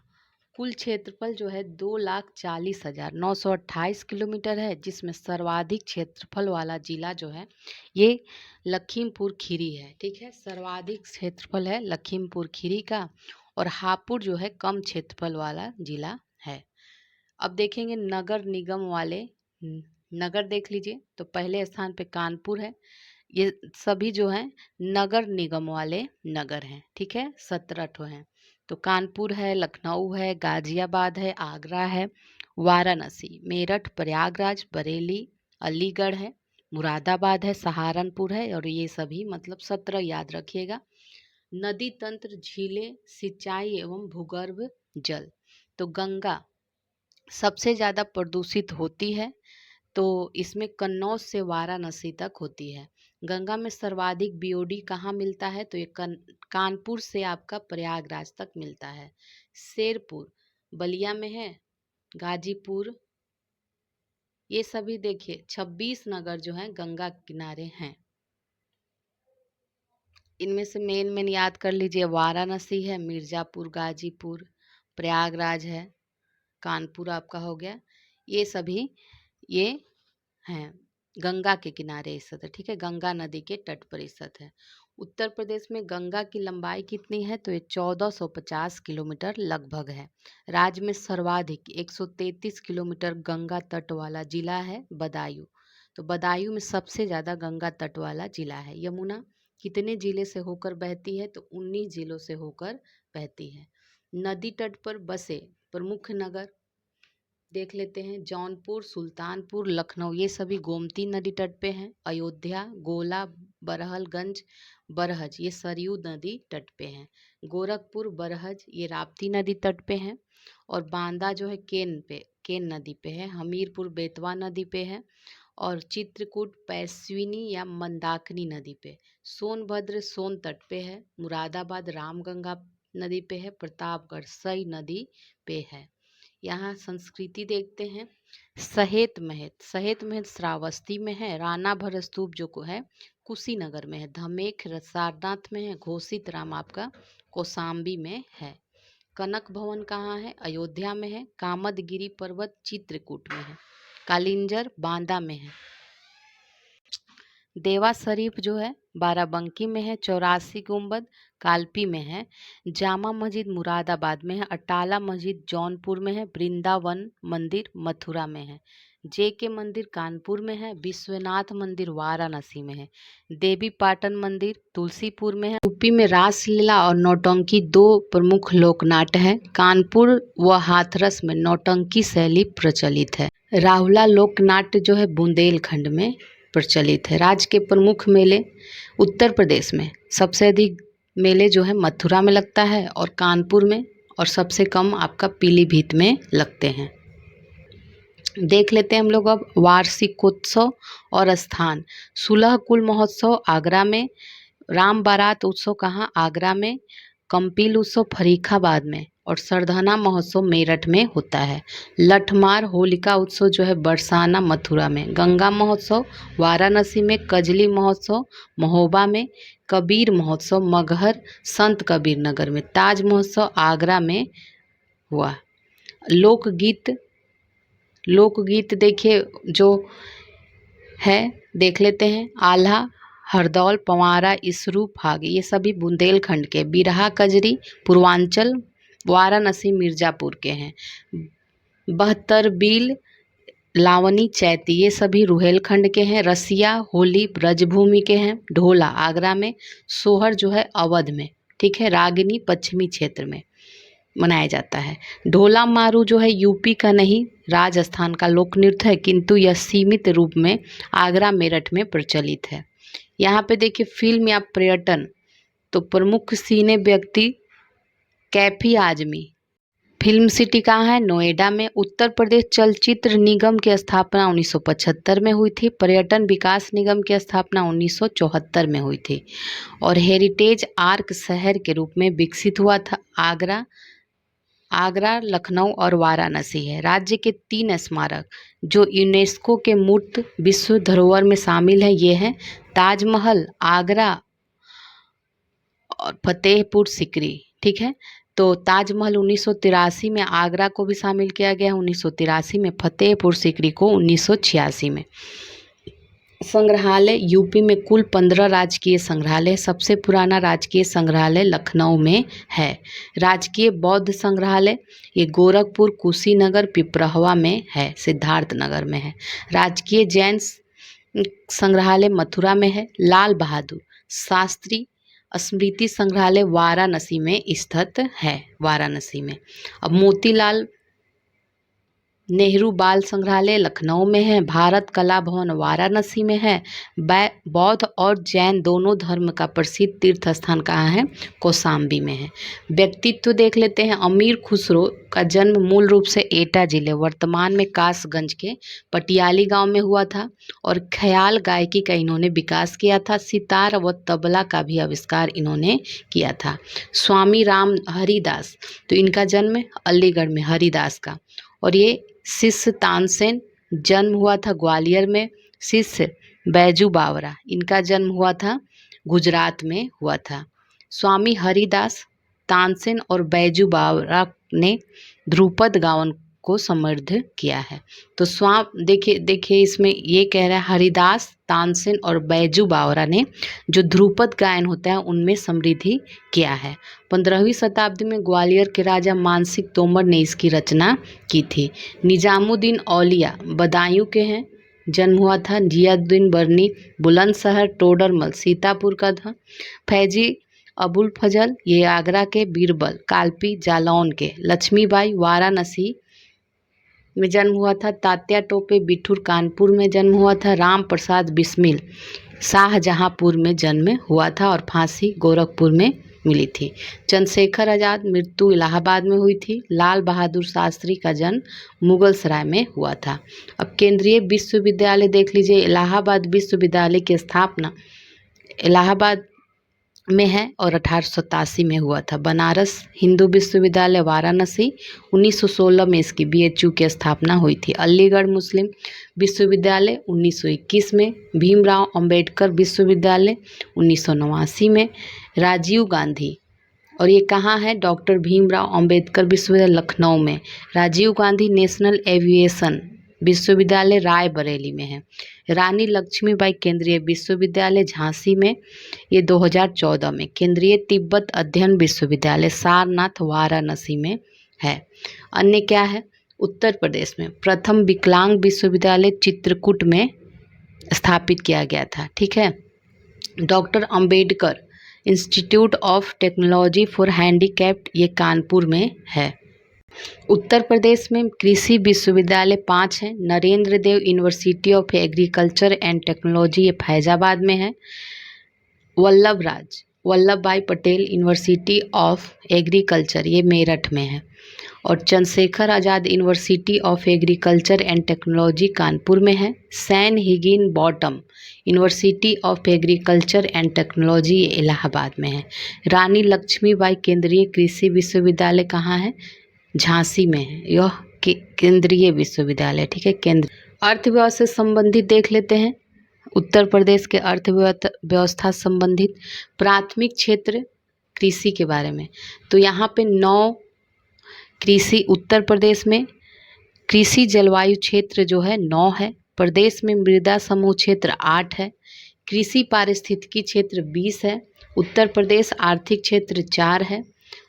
कुल क्षेत्रफल जो है 2,40,928 किलोमीटर है, जिसमें सर्वाधिक क्षेत्रफल वाला जिला जो है ये लखीमपुर खीरी है। ठीक है, सर्वाधिक क्षेत्रफल है लखीमपुर खीरी का और हापुड़ जो है कम क्षेत्रफल वाला जिला है। अब देखेंगे नगर निगम वाले नगर देख लीजिए तो पहले स्थान पे कानपुर है। ये सभी जो हैं नगर निगम वाले नगर हैं। ठीक है, 17 ठो हैं तो कानपुर है, लखनऊ है, गाजियाबाद है, आगरा है, वाराणसी, मेरठ, प्रयागराज, बरेली, अलीगढ़ है, मुरादाबाद है, सहारनपुर है और ये सभी मतलब 17 याद रखिएगा। नदी तंत्र, झीलें, सिंचाई एवं भूगर्भ जल तो गंगा सबसे ज़्यादा प्रदूषित होती है तो इसमें कन्नौज से वाराणसी तक होती है। गंगा में सर्वाधिक बीओडी कहाँ मिलता है? तो ये कानपुर से आपका प्रयागराज तक मिलता है। शेरपुर बलिया में है, गाजीपुर, ये सभी देखिए 26 नगर जो हैं गंगा किनारे हैं। इनमें से मेन याद कर लीजिए, वाराणसी है, मिर्ज़ापुर, गाजीपुर, प्रयागराज है, कानपुर आपका हो गया। ये सभी ये हैं गंगा के किनारे स्थित है। ठीक है, गंगा नदी के तट पर स्थित है। उत्तर प्रदेश में गंगा की लंबाई कितनी है? तो ये 1450 किलोमीटर लगभग है। राज्य में सर्वाधिक 133 किलोमीटर गंगा तट वाला जिला है बदायूं। तो बदायूं में सबसे ज़्यादा गंगा तट वाला जिला है। यमुना कितने जिले से होकर बहती है? तो 19 जिलों से होकर बहती है। नदी तट पर बसे प्रमुख नगर देख लेते हैं। जौनपुर, सुल्तानपुर, लखनऊ ये सभी गोमती नदी तट पे हैं। अयोध्या, गोला, बरहलगंज, बरहज ये सरयू नदी तट पे हैं। गोरखपुर, बरहज ये राप्ती नदी तट पे हैं। और बांदा जो है केन नदी पे है। हमीरपुर बेतवा नदी पे है। और चित्रकूट पैस्विनी या मंदाकिनी नदी पे। सोनभद्र सोन तट पे है। मुरादाबाद रामगंगा नदी पे है। प्रतापगढ़ सई नदी पे है। यहाँ संस्कृति देखते हैं। सहेत महल श्रावस्ती में है। राणा भर स्तूप जो को है कुशीनगर में है। धमेख सारनाथ में है। घोषित राम आपका कौशाम्बी में है। कनक भवन कहाँ है? अयोध्या में है। कामदगिरी पर्वत चित्रकूट में है। कालिंजर बांदा में है। देवा शरीफ जो है बाराबंकी में है। 84 गुंबद कालपी में है। जामा मस्जिद मुरादाबाद में है। अटाला मस्जिद जौनपुर में है। वृंदावन मंदिर मथुरा में है। जे के मंदिर कानपुर में है। विश्वनाथ मंदिर वाराणसी में है। देवी पाटन मंदिर तुलसीपुर में है। यूपी में रासलीला और नौटंकी दो प्रमुख लोकनाट्य हैं। कानपुर व हाथरस में नौटंकी शैली प्रचलित है। राहुला लोकनाट्य जो है बुंदेलखंड में प्रचलित है। राज्य के प्रमुख मेले उत्तर प्रदेश में सबसे अधिक मेले जो है मथुरा में लगता है और कानपुर में, और सबसे कम आपका पीलीभीत में लगते हैं। देख लेते हैं हम लोग अब वार्षिकोत्सव और स्थान। सुलह कुल महोत्सव आगरा में। राम बारात उत्सव कहाँ? आगरा में। कंपील उत्सव फरीखाबाद में। और सरधना महोत्सव मेरठ में होता है। लठमार होलिका उत्सव जो है बरसाना मथुरा में। गंगा महोत्सव वाराणसी में। कजली महोत्सव महोबा में। कबीर महोत्सव मगहर संत कबीर नगर में। ताज महोत्सव आगरा में हुआ। लोकगीत देखिए जो है देख लेते हैं। आल्हा, हरदौल, पंवारा, इसरू, फाग ये सभी बुंदेलखंड के। बिरहा कजरी पूर्वांचल वाराणसी मिर्जापुर के हैं। बहत्तर बील, लावनी, चैती ये सभी रुहेलखंड के हैं। रसिया होली ब्रजभूमि के हैं। ढोला आगरा में। सोहर जो है अवध में। ठीक है। रागिनी पश्चिमी क्षेत्र में मनाया जाता है। ढोला मारू जो है यूपी का नहीं राजस्थान का लोक नृत्य है, किंतु यह सीमित रूप में आगरा मेरठ में प्रचलित है। यहाँ पे देखिए फिल्म या पर्यटन, तो प्रमुख सिने व्यक्ति कैफी आजमी। फिल्म सिटी कहाँ है? नोएडा में। उत्तर प्रदेश चलचित्र निगम की स्थापना 1975 में हुई थी। पर्यटन विकास निगम की स्थापना 1974 में हुई थी। और हेरिटेज आर्क शहर के रूप में विकसित हुआ था। आगरा, लखनऊ और वाराणसी है। राज्य के 3 स्मारक जो यूनेस्को के मूर्त विश्व धरोहर में शामिल है ये है ताजमहल आगरा और फतेहपुर सिकरी। ठीक है। तो ताजमहल 1983 में, आगरा को भी शामिल किया गया 1983 में, फतेहपुर सिकरी को 1986 में। संग्रहालय यूपी में कुल 15 राजकीय संग्रहालय। सबसे पुराना राजकीय संग्रहालय लखनऊ में है। राजकीय बौद्ध संग्रहालय ये गोरखपुर, कुशीनगर, पिपरहवा में है। सिद्धार्थ नगर में है। राजकीय जैन संग्रहालय मथुरा में है। लाल बहादुर शास्त्री स्मृति संग्रहालय वाराणसी में स्थित है। वाराणसी में। अब मोतीलाल नेहरू बाल संग्रहालय लखनऊ में है। भारत कला भवन वाराणसी में है। बौद्ध और जैन दोनों धर्म का प्रसिद्ध तीर्थ स्थान कहाँ है? कौशाम्बी में है। व्यक्तित्व देख लेते हैं। अमीर खुसरो का जन्म मूल रूप से एटा जिले वर्तमान में कासगंज के पटियाली गांव में हुआ था और ख्याल गायकी का इन्होंने विकास किया था। सितार व तबला का भी आविष्कार इन्होंने किया था। स्वामी राम हरिदास, तो इनका जन्म अलीगढ़ में हरिदास का। और ये शिष्य तानसेन जन्म हुआ था ग्वालियर में। शिष्य बैजू बावरा इनका जन्म हुआ था गुजरात में हुआ था। स्वामी हरिदास, तानसेन और बैजू बावरा ने ध्रुपद गायन को समृद्ध किया है। तो देखिए इसमें ये कह रहा है हरिदास, तानसेन और बैजू बावरा ने जो ध्रुपद गायन होता है उनमें समृद्धि किया है। 15वीं शताब्दी में ग्वालियर के राजा मानसिंह तोमर ने इसकी रचना की थी। निजामुद्दीन औलिया बदायूं के हैं, जन्म हुआ था। जियाउद्दीन बरनी बुलंदशहर टोडरमल सीतापुर का था। फैजी अबुल फजल ये आगरा के। बीरबल कालपी जालौन के। लक्ष्मीबाई वाराणसी में जन्म हुआ था। तात्या टोपे बिठूर कानपुर में जन्म हुआ था। राम प्रसाद बिस्मिल शाहजहांपुर में जन्म हुआ था और फांसी गोरखपुर में मिली थी। चंद्रशेखर आज़ाद मृत्यु इलाहाबाद में हुई थी। लाल बहादुर शास्त्री का जन्म मुगल सराय में हुआ था। अब केंद्रीय विश्वविद्यालय देख लीजिए। इलाहाबाद विश्वविद्यालय की स्थापना इलाहाबाद में है और 1887 में हुआ था। बनारस हिंदू विश्वविद्यालय वाराणसी 1916 में इसकी बीएचयू की स्थापना हुई थी। अलीगढ़ मुस्लिम विश्वविद्यालय 1921 में। भीमराव अंबेडकर विश्वविद्यालय 1989 में। राजीव गांधी, और ये कहाँ है? डॉक्टर भीमराव अंबेडकर विश्वविद्यालय लखनऊ में। राजीव गांधी नेशनल एविएशन विश्वविद्यालय रायबरेली में है। रानी लक्ष्मीबाई केंद्रीय विश्वविद्यालय झांसी में, ये 2014 में। केंद्रीय तिब्बत अध्ययन विश्वविद्यालय सारनाथ वाराणसी में है। अन्य क्या है? उत्तर प्रदेश में प्रथम विकलांग विश्वविद्यालय चित्रकूट में स्थापित किया गया था। ठीक है। Doctor Ambedkar institute of technology for handicapped, ये कानपुर में है। उत्तर प्रदेश में कृषि विश्वविद्यालय 5 हैं। Narendra Dev university of agriculture and technology, ये फैजाबाद में है। वल्लभ भाई पटेल यूनिवर्सिटी ऑफ एग्रीकल्चर, ये मेरठ में है। और Chandrashekhar Azad university of agriculture and technology Kanpur में है। Sam Higginbottom university of agriculture and technology, ये इलाहाबाद में है। रानी लक्ष्मीबाई केंद्रीय कृषि विश्वविद्यालय कहाँ है? झांसी में है। यह केंद्रीय विश्वविद्यालय। ठीक है। केंद्र अर्थव्यवस्था से संबंधित देख लेते हैं। उत्तर प्रदेश के अर्थव्यवस्था संबंधित प्राथमिक क्षेत्र कृषि के बारे में, तो यहाँ पे 9 कृषि उत्तर प्रदेश में कृषि जलवायु क्षेत्र जो है 9 है। प्रदेश में मृदा समूह क्षेत्र 8 है। कृषि पारिस्थितिकी क्षेत्र 20 है। उत्तर प्रदेश आर्थिक क्षेत्र 4 है।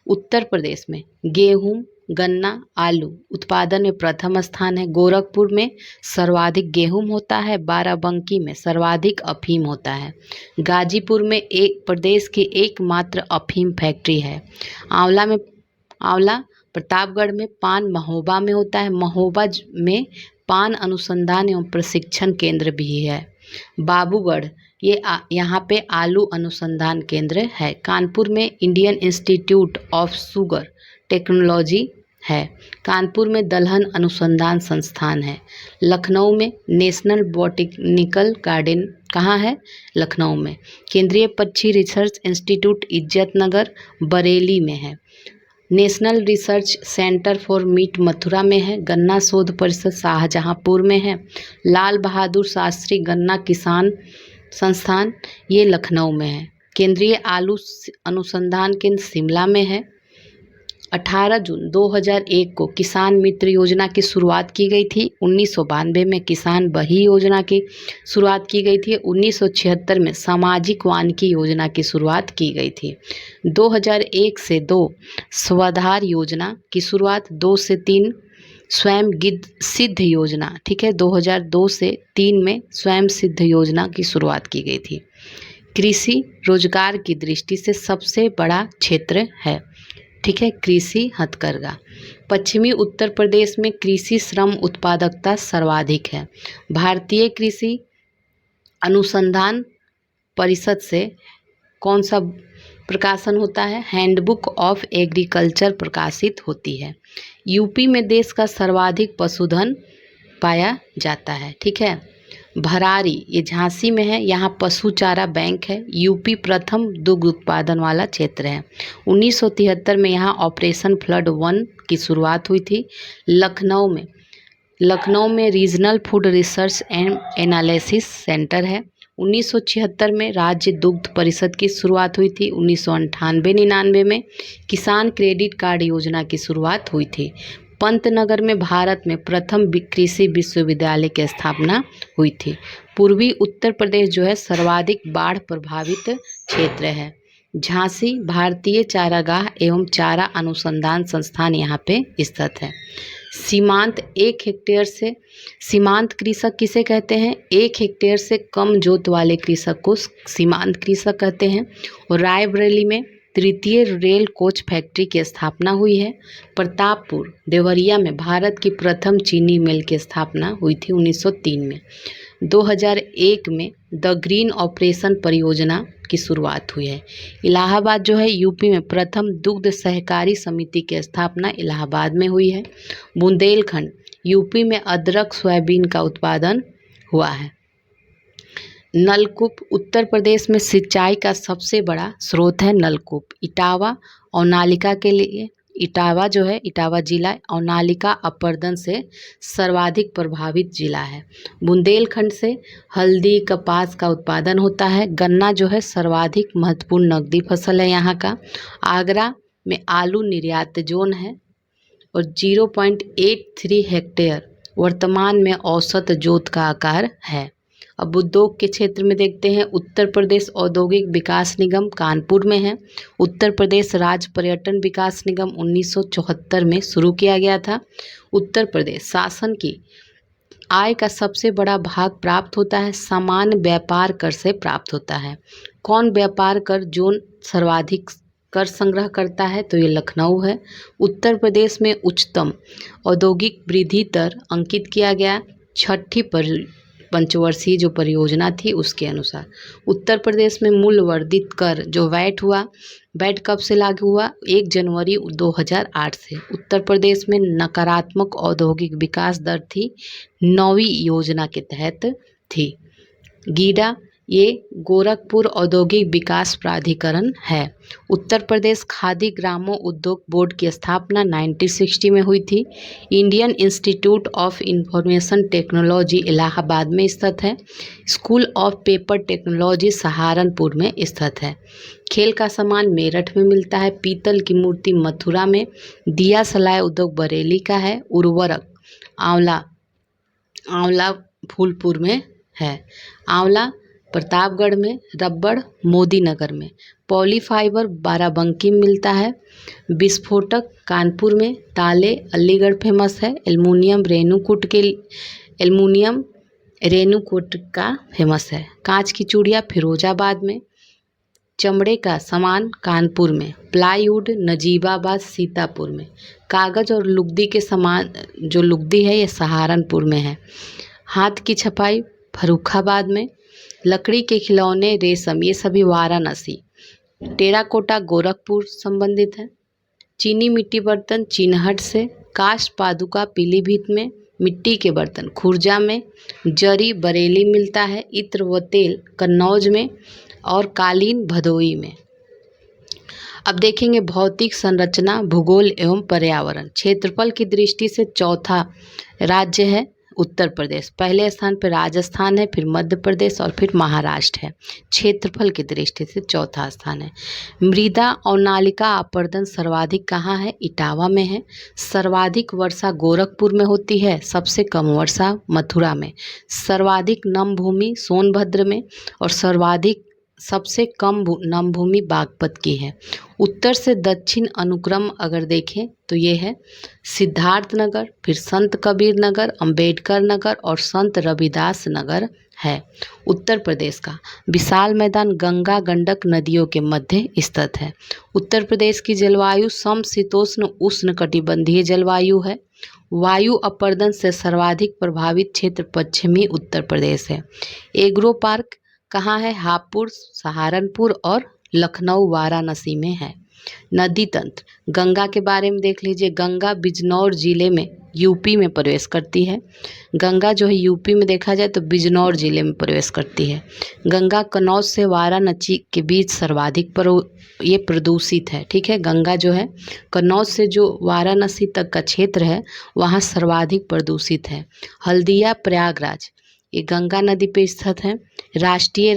उत्तर प्रदेश में गेहूं, गन्ना, आलू उत्पादन में प्रथम स्थान है। गोरखपुर में सर्वाधिक गेहूं होता है। बाराबंकी में सर्वाधिक अफीम होता है। गाजीपुर में एक प्रदेश की एकमात्र अफीम फैक्ट्री है। आंवला प्रतापगढ़ में, पान महोबा में होता है। महोबा में पान अनुसंधान एवं प्रशिक्षण केंद्र भी है। बाबूगढ़ यहाँ पे आलू अनुसंधान केंद्र है। कानपुर में Indian institute of sugar technology है। कानपुर में दलहन अनुसंधान संस्थान है। लखनऊ में नेशनल बॉटनिकल गार्डन कहाँ है? लखनऊ में। केंद्रीय पक्षी रिसर्च इंस्टीट्यूट इज्जतनगर बरेली में है। National research centre for meet Mathura में है। गन्ना शोध परिषद शाहजहांपुर में है। लाल बहादुर शास्त्री गन्ना किसान संस्थान, ये लखनऊ में है। केंद्रीय आलू अनुसंधान केंद्र शिमला में है। 18 जून 2001 को किसान मित्र योजना की शुरुआत की गई थी। 1992 में किसान बही योजना की शुरुआत की गई थी। 1976 में सामाजिक वानिकी योजना की शुरुआत की गई थी। 2001 से 2 स्वाधार योजना की शुरुआत। 2 से 3 स्वयं सिद्ध योजना। ठीक है। 2002 से 3 में स्वयं सिद्ध योजना की शुरुआत की गई थी। कृषि रोजगार की दृष्टि से सबसे बड़ा क्षेत्र है। ठीक है। कृषि हथकरघा। पश्चिमी उत्तर प्रदेश में कृषि श्रम उत्पादकता सर्वाधिक है। भारतीय कृषि अनुसंधान परिषद से कौन सा प्रकाशन होता है? हैंडबुक ऑफ एग्रीकल्चर प्रकाशित होती है। यूपी में देश का सर्वाधिक पशुधन पाया जाता है। ठीक है। भरारी, ये झांसी में है। यहाँ पशु चारा बैंक है। यूपी प्रथम दुग्ध उत्पादन वाला क्षेत्र है। 1973 में यहाँ ऑपरेशन फ्लड 1 की शुरुआत हुई थी। लखनऊ में regional food research and analysis centre है। 1976 में राज्य दुग्ध परिषद की शुरुआत हुई थी। 1998-99 में किसान क्रेडिट कार्ड योजना की शुरुआत हुई थी। पंतनगर में भारत में प्रथम कृषि विश्वविद्यालय की स्थापना हुई थी। पूर्वी उत्तर प्रदेश जो है सर्वाधिक बाढ़ प्रभावित क्षेत्र है। झांसी भारतीय चारागाह एवं चारा अनुसंधान संस्थान यहाँ पे स्थित है। सीमांत कृषक किसे कहते हैं? 1 हेक्टेयर से कम जोत वाले कृषक को सीमांत कृषक कहते हैं। और रायबरेली में तृतीय रेल कोच फैक्ट्री की स्थापना हुई है। प्रतापपुर देवरिया में भारत की प्रथम चीनी मिल की स्थापना हुई थी 1903 में। 2001 में द ग्रीन ऑपरेशन परियोजना की शुरुआत हुई है। इलाहाबाद जो है यूपी में प्रथम दुग्ध सहकारी समिति की स्थापना इलाहाबाद में हुई है। बुंदेलखंड यूपी में अदरक सोयाबीन का उत्पादन हुआ है। नलकूप उत्तर प्रदेश में सिंचाई का सबसे बड़ा स्रोत है नलकूप। इटावा और नालिका के लिए इटावा जो है इटावा जिला और नालिका अपर्दन से सर्वाधिक प्रभावित जिला है। बुंदेलखंड से हल्दी कपास का उत्पादन होता है। गन्ना जो है सर्वाधिक महत्वपूर्ण नकदी फसल है यहाँ का। आगरा में आलू निर्यात जोन है और 0.83 हेक्टेयर वर्तमान में औसत जोत का आकार है। अब उद्योग के क्षेत्र में देखते हैं। उत्तर प्रदेश औद्योगिक विकास निगम कानपुर में है। उत्तर प्रदेश राज्य पर्यटन विकास निगम 1974 में शुरू किया गया था। उत्तर प्रदेश शासन की आय का सबसे बड़ा भाग प्राप्त होता है सामान्य व्यापार कर से प्राप्त होता है। कौन व्यापार कर जोन सर्वाधिक कर संग्रह करता है तो ये लखनऊ है। उत्तर प्रदेश में उच्चतम औद्योगिक वृद्धि दर अंकित किया गया छठी पंचवर्षीय जो परियोजना थी उसके अनुसार। उत्तर प्रदेश में मूल्य वर्धित कर जो वैट हुआ, वैट कब से लागू हुआ? 1 जनवरी 2008 से। उत्तर प्रदेश में नकारात्मक औद्योगिक विकास दर थी, 9वीं योजना के तहत थी। गीडा ये गोरखपुर औद्योगिक विकास प्राधिकरण है। उत्तर प्रदेश खादी ग्रामो उद्योग बोर्ड की स्थापना 1960 में हुई थी। Indian institute of information technology Allahabad में स्थित है। School of paper technology Saharanpur में स्थित है। खेल का सामान मेरठ में मिलता है। पीतल की मूर्ति मथुरा में। दिया सलाय उद्योग बरेली का है। उर्वरक आंवला फूलपुर में है। आंवला प्रतापगढ़ में। रबड़ मोदीनगर में। पॉलीफाइबर बाराबंकी में मिलता है। विस्फोटक कानपुर में। ताले अलीगढ़ फेमस है। एल्युमिनियम रेणुकूट का फेमस है। कांच की चूड़ियाँ फिरोजाबाद में। चमड़े का सामान कानपुर में। प्लाईवुड नजीबाबाद सीतापुर में। कागज और लुगदी के सामान जो लुगदी है ये सहारनपुर में है। हाथ की छपाई फर्रुखाबाद में। लकड़ी के खिलौने रेशम ये सभी वाराणसी। टेराकोटा गोरखपुर संबंधित है। चीनी मिट्टी बर्तन चिन्हट से। काष्ठ पादुका पीलीभीत में। मिट्टी के बर्तन खुर्जा में। जरी बरेली मिलता है। इत्र व तेल कन्नौज में और कालीन भदोई में। अब देखेंगे भौतिक संरचना भूगोल एवं पर्यावरण। क्षेत्रफल की दृष्टि से चौथा राज्य है उत्तर प्रदेश। पहले स्थान पर राजस्थान है, फिर मध्य प्रदेश और फिर महाराष्ट्र है। क्षेत्रफल की दृष्टि से चौथा स्थान है। मृदा और नालिका अपर्दन सर्वाधिक कहाँ है? इटावा में है। सर्वाधिक वर्षा गोरखपुर में होती है, सबसे कम वर्षा मथुरा में। सर्वाधिक नम भूमि सोनभद्र में और सबसे कम नम भूमि बागपत की है। उत्तर से दक्षिण अनुक्रम अगर देखें तो ये है सिद्धार्थ नगर, फिर संत कबीर नगर, अंबेडकर नगर और संत रविदास नगर है। उत्तर प्रदेश का विशाल मैदान गंगा गंडक नदियों के मध्य स्थित है। उत्तर प्रदेश की जलवायु समशीतोष्ण उष्णकटिबंधीय जलवायु है। वायु अपर्दन से सर्वाधिक प्रभावित क्षेत्र पश्चिमी उत्तर प्रदेश है। एग्रो पार्क कहाँ है? हापुड़ सहारनपुर और लखनऊ वाराणसी में है। नदी तंत्र गंगा के बारे में देख लीजिए। गंगा बिजनौर जिले में यूपी में प्रवेश करती है। गंगा जो है यूपी में देखा जाए तो बिजनौर जिले में प्रवेश करती है। गंगा कन्नौज से वाराणसी के बीच सर्वाधिक ये प्रदूषित है। ठीक है, गंगा जो है कन्नौज से जो वाराणसी तक का क्षेत्र है वहाँ सर्वाधिक प्रदूषित है। हल्दिया प्रयागराज ये गंगा नदी पे स्थित है। राष्ट्रीय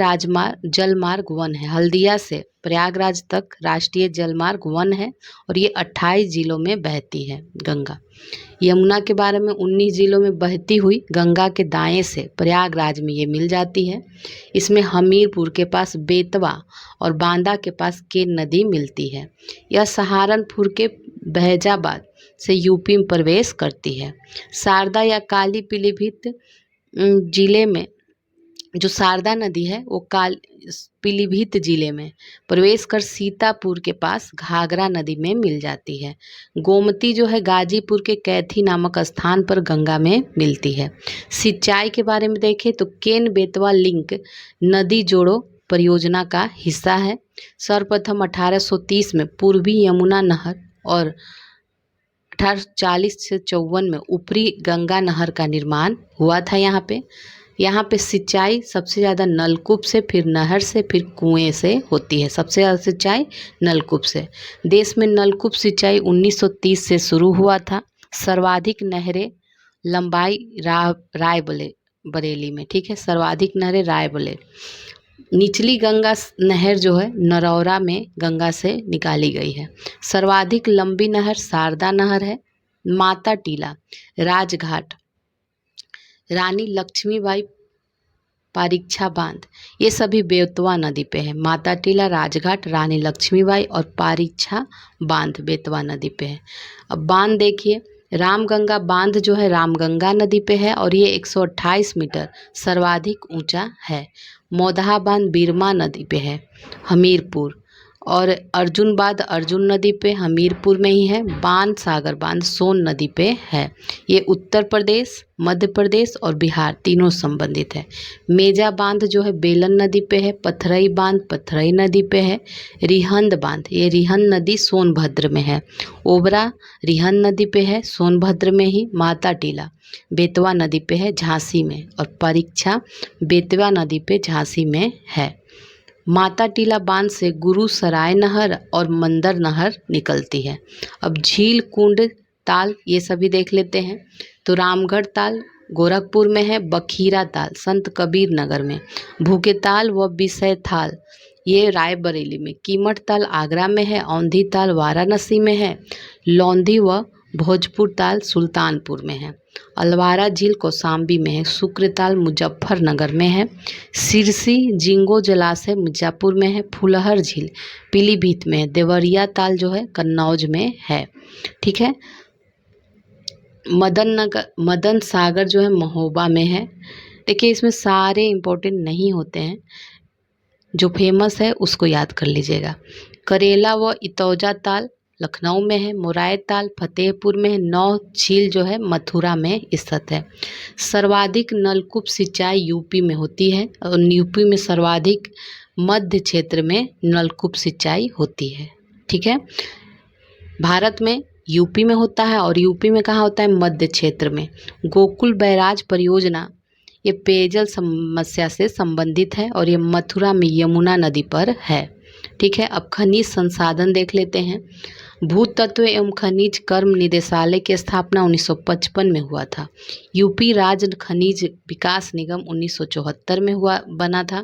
जलमार्ग 1 है। हल्दिया से प्रयागराज तक राष्ट्रीय जलमार्ग 1 है और ये 28 जिलों में बहती है गंगा। यमुना के बारे में 19 जिलों में बहती हुई गंगा के दाएं से प्रयागराज में ये मिल जाती है। इसमें हमीरपुर के पास बेतवा और बांदा के पास केन नदी मिलती है। यह सहारनपुर के बहजाबाद से यूपी में प्रवेश करती है। शारदा या काली पीलीभीत जिले में जो शारदा नदी है वो पीलीभीत जिले में प्रवेश कर सीतापुर के पास घाघरा नदी में मिल जाती है। गोमती जो है गाजीपुर के कैथी नामक स्थान पर गंगा में मिलती है। सिंचाई के बारे में देखें तो केन बेतवा लिंक नदी जोड़ो परियोजना का हिस्सा है। सर्वप्रथम 1830 में पूर्वी यमुना नहर और 1840 से 54 में ऊपरी गंगा नहर का निर्माण हुआ था। यहाँ पे सिंचाई सबसे ज़्यादा नलकूप से, फिर नहर से, फिर कुएं से होती है। सबसे ज़्यादा सिंचाई नलकूप से। देश में नलकूप सिंचाई 1930 से शुरू हुआ था। सर्वाधिक नहरें लंबाई रायबरेली में, ठीक है, सर्वाधिक नहरें रायबरेली। निचली गंगा नहर जो है नरौरा में गंगा से निकाली गई है। सर्वाधिक लंबी नहर शारदा नहर है। माता टीला, राजघाट, रानी लक्ष्मीबाई परीक्षा बांध, ये सभी बेतवा नदी पे है। माता टीला, राजघाट, रानी लक्ष्मीबाई और परीक्षा बांध बेतवा नदी पे है। अब बांध देखिए, रामगंगा बांध जो है रामगंगा नदी पे है और ये 128 मीटर सर्वाधिक ऊंचा है। मोदहा बांध बीरमा नदी पे है, हमीरपुर। और अर्जुन बांध अर्जुन नदी पे हमीरपुर में ही है। बाण सागर बांध सोन नदी पे है। ये उत्तर प्रदेश, मध्य प्रदेश और बिहार तीनों संबंधित है। मेजा बांध जो है बेलन नदी पे है। पथरई बांध पथरई नदी पे है। रिहंद बांध, ये रिहंद नदी सोनभद्र में है। ओबरा रिहंद नदी पे है सोनभद्र में ही। माता टीला बेतवा नदी पे है झांसी में, और परीक्षा बेतवा नदी पे झांसी में है। माता टीला बांध से गुरु सराय नहर और मंदर नहर निकलती है। अब झील, कुंड, ताल ये सभी देख लेते हैं। तो रामगढ़ ताल गोरखपुर में है। बखीरा ताल संत कबीर नगर में। भूके ताल व विषय ताल ये रायबरेली में। कीमठ ताल आगरा में है। औंधी ताल वाराणसी में है। लौंधी व भोजपुर ताल सुल्तानपुर में है। अलवारा झील कौसाम्बी में है। शुक्रताल मुजफ्फरनगर में है। सिरसी जिंगो जलाशय मिर्जापुर में है। फुलहर झील पीलीभीत में है। देवरिया ताल जो है कन्नौज में है, ठीक है। मदन सागर जो है महोबा में है। देखिए इसमें सारे इम्पोर्टेंट नहीं होते हैं, जो फेमस है उसको याद कर लीजिएगा। करेला व इतौजा ताल लखनऊ में है। मोराय ताल फतेहपुर में है। नौ झील जो है मथुरा में स्थित है। सर्वाधिक नलकूप सिंचाई यूपी में होती है और यूपी में सर्वाधिक मध्य क्षेत्र में नलकूप सिंचाई होती है, ठीक है। भारत में यूपी में होता है और यूपी में कहाँ होता है, मध्य क्षेत्र में। गोकुल बैराज परियोजना ये पेयजल समस्या से संबंधित है और ये मथुरा में यमुना नदी पर है, ठीक है। अब खनिज संसाधन देख लेते हैं। भूतत्व एवं खनिज कर्म निदेशालय की स्थापना 1955 में हुआ था। यूपी राज्य खनिज विकास निगम 1974 में बना था।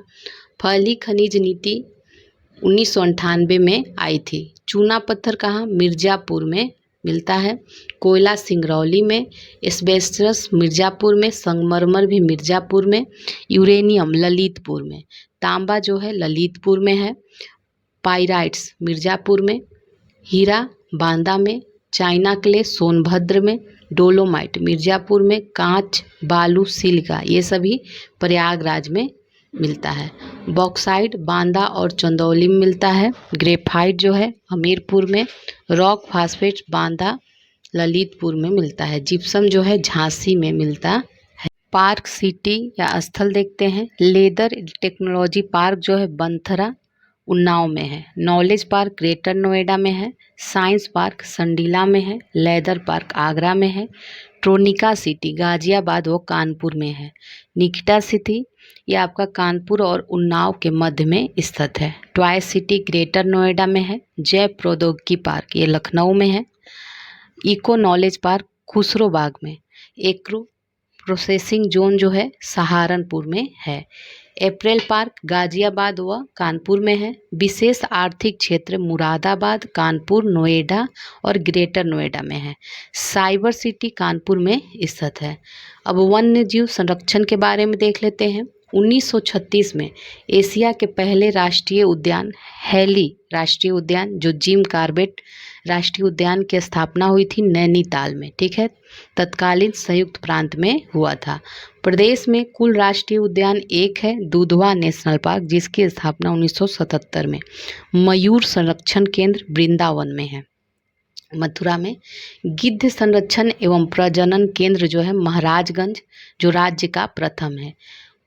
पहली खनिज नीति 1998 में आई थी। चूना पत्थर कहाँ, मिर्जापुर में मिलता है। कोयला सिंगरौली में। एस्बेस्टस मिर्जापुर में। संगमरमर भी मिर्जापुर में। यूरेनियम ललितपुर में। तांबा जो है ललितपुर में है। पाइराइट्स मिर्जापुर में। हीरा बांदा में। चाइना क्ले सोनभद्र में। डोलोमाइट मिर्जापुर में। कांच बालू सिलिका ये सभी प्रयागराज में मिलता है। बॉक्साइट बांदा और चंदौली में मिलता है। ग्रेफाइट जो है हमीरपुर में। रॉक फास्फेट बांदा ललितपुर में मिलता है। जिप्सम जो है झांसी में मिलता है। पार्क सिटी या स्थल देखते हैं। लेदर टेक्नोलॉजी पार्क जो है बंथरा उन्नाव में है। नॉलेज पार्क ग्रेटर नोएडा में है। साइंस पार्क संडीला में है। लेदर पार्क आगरा में है। ट्रोनिका सिटी गाजियाबाद व कानपुर में है। निकिटा सिटी ये आपका कानपुर और उन्नाव के मध्य में स्थित है। ट्वाइस सिटी ग्रेटर नोएडा में है। जय प्रौद्योगिकी पार्क ये लखनऊ में है। इको नॉलेज पार्क खुसरोबाग में। एग्रो प्रोसेसिंग जोन जो है सहारनपुर में है। अप्रैल पार्क गाजियाबाद व कानपुर में है। विशेष आर्थिक क्षेत्र मुरादाबाद, कानपुर, नोएडा और ग्रेटर नोएडा में है। साइबर सिटी कानपुर में स्थित है। अब वन्य जीव संरक्षण के बारे में देख लेते हैं। 1936 में एशिया के पहले राष्ट्रीय उद्यान हैली राष्ट्रीय उद्यान, जो जिम कॉर्बेट राष्ट्रीय उद्यान की स्थापना हुई थी नैनीताल में, ठीक है, तत्कालीन संयुक्त प्रांत में हुआ था। प्रदेश में कुल राष्ट्रीय उद्यान एक है, दुधवा नेशनल पार्क, जिसकी स्थापना 1977 में। मयूर संरक्षण केंद्र वृंदावन में है। मथुरा में गिद्ध संरक्षण एवं प्रजनन केंद्र जो है महाराजगंज, जो राज्य का प्रथम है।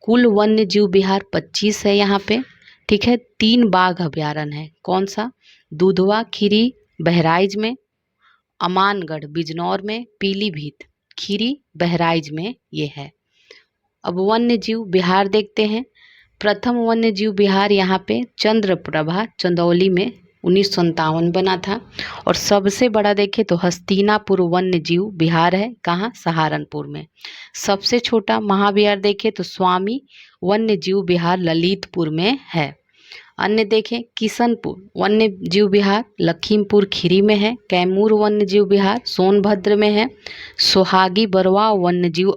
कुल वन्य जीव विहार 25 है यहाँ पे, ठीक है। 3 बाघ अभ्यारण्य है। कौन सा? दुधवा खीरी बहराइच में, अमानगढ़ बिजनौर में, पीलीभीत खीरी बहराइच में ये है। अब वन्य जीव विहार देखते हैं। प्रथम वन्य जीव विहार यहाँ पे चंद्रप्रभा चंदौली में 1957 बना था। और सबसे बड़ा देखें तो हस्तिनापुर वन्य जीव विहार है, कहाँ? सहारनपुर में। सबसे छोटा महाविहार देखें तो स्वामी वन्य जीव विहार ललितपुर में है। अन्य देखें किशनपुर वन्य जीव विहार लखीमपुर खीरी में है। कैमूर वन्य जीव विहार सोनभद्र में है। सोहागी बरवा वन्य जीव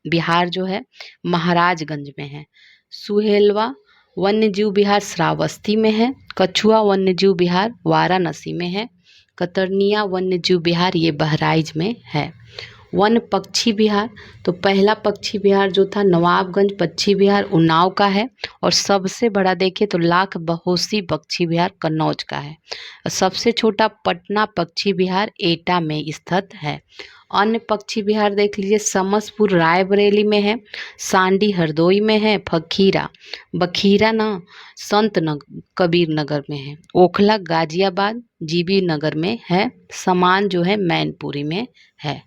विहार जो है महाराजगंज में है। सुहेलवा वन्य जीव विहार श्रावस्ती में है। कछुआ वन्य जीव विहार वाराणसी में है। कतरनिया वन्य जीव विहार ये बहराइच में है। वन पक्षी विहार, तो पहला पक्षी विहार जो था नवाबगंज पक्षी विहार उन्नाव का है। और सबसे बड़ा देखें तो लाख बहोसी पक्षी विहार कन्नौज का है। सबसे छोटा पटना पक्षी विहार एटा में स्थित है। अन्य पक्षी विहार देख लीजिए, समसपुर रायबरेली में है, सांडी हरदोई में है, फकीरा बखीरा ना संत कबीर नगर में है, ओखला गाजियाबाद जीबी नगर में है, समान जो है मैनपुरी में है,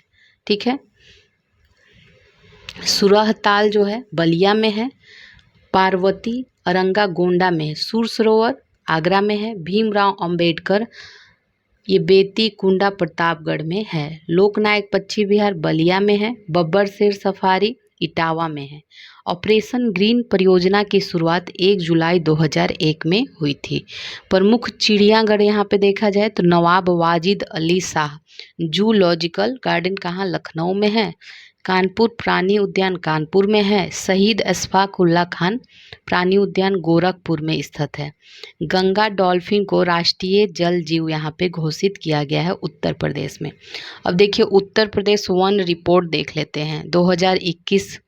ठीक है। सुरहताल जो है बलिया में है। पार्वती अरंगा गोंडा में है। सुर सरोवर आगरा में है। भीमराव अंबेडकर ये बेती कुंडा प्रतापगढ़ में है। लोकनायक पक्षी विहार बलिया में है। बब्बर शेर सफारी इटावा में है। ऑपरेशन ग्रीन परियोजना की शुरुआत 1 जुलाई 2001 में हुई थी। प्रमुख चिड़ियाघर यहाँ पे देखा जाए तो नवाब वाजिद अली शाह जूलॉजिकल गार्डन कहाँ? लखनऊ में है। कानपुर प्राणी उद्यान कानपुर में है। शहीद अशफाक उल्ला खान प्राणी उद्यान गोरखपुर में स्थित है। गंगा डॉल्फिन को राष्ट्रीय जल जीव यहाँ पे घोषित किया गया है उत्तर प्रदेश में। अब देखिए उत्तर प्रदेश वन रिपोर्ट देख लेते हैं 2021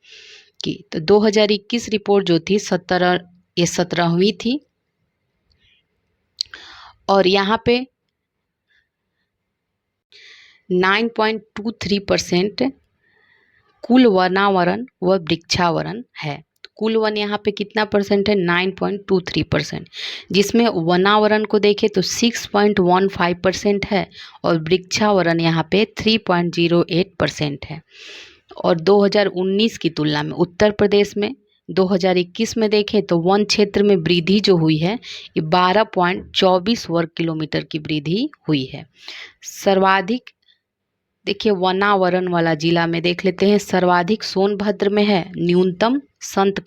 की। तो 2021 रिपोर्ट जो थी 17वीं थी। और यहाँ पे 9.23% कुल वनावरण व वृक्षावरण है। कुल वन यहाँ पे कितना परसेंट है? 9.23%, जिसमें वनावरण को देखें तो 6.15% है और वृक्षावरण यहाँ पे 3.08% है। और 2019 की तुलना में उत्तर प्रदेश में 2021 में देखें तो वन क्षेत्र में वृद्धि जो हुई है ये 12.24 वर्ग किलोमीटर की वृद्धि हुई है। सर्वाधिक देखिए वनावरण वाला जिला में देख लेते हैं, सर्वाधिक सोनभद्र में है, न्यूनतम संत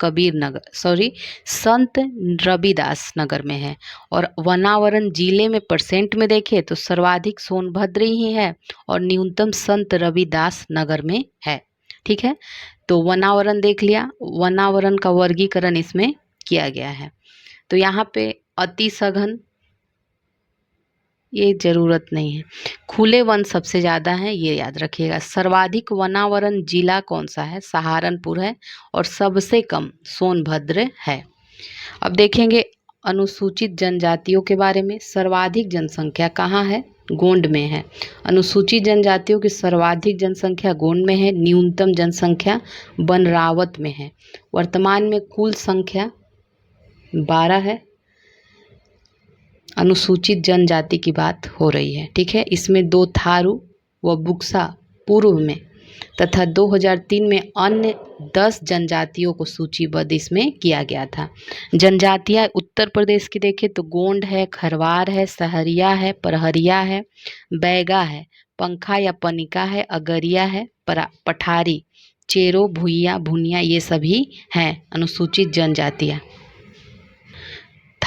रविदास नगर में है। और वनावरण जिले में परसेंट में देखें तो सर्वाधिक सोनभद्र ही है और न्यूनतम संत रविदास नगर में है, ठीक है। तो वनावरण देख लिया, वनावरण का वर्गीकरण इसमें किया गया है। तो यहाँ पे अति सघन ये जरूरत नहीं है, खुले वन सबसे ज़्यादा है, ये याद रखिएगा। सर्वाधिक वनावरण जिला कौन सा है? सहारनपुर है। और सबसे कम सोनभद्र है। अब देखेंगे अनुसूचित जनजातियों के बारे में। सर्वाधिक जनसंख्या कहाँ है? गोंड में है। अनुसूचित जनजातियों की सर्वाधिक जनसंख्या गोंड में है। न्यूनतम जनसंख्या बनरावत में है। वर्तमान में कुल संख्या 12 है। अनुसूचित जनजाति की बात हो रही है, ठीक है। इसमें 2 थारू व बुक्सा पूर्व में तथा 2003 में अन्य 10 जनजातियों को सूचीबद्ध इसमें किया गया था। जनजातियां उत्तर प्रदेश की देखें तो गोंड है, खरवार है, सहरिया है, परहरिया है, बैगा है, पंखा या पनिका है, अगरिया है, पठारी, चेरो, भुइया, भुनिया ये सभी हैं अनुसूचित जनजातियां।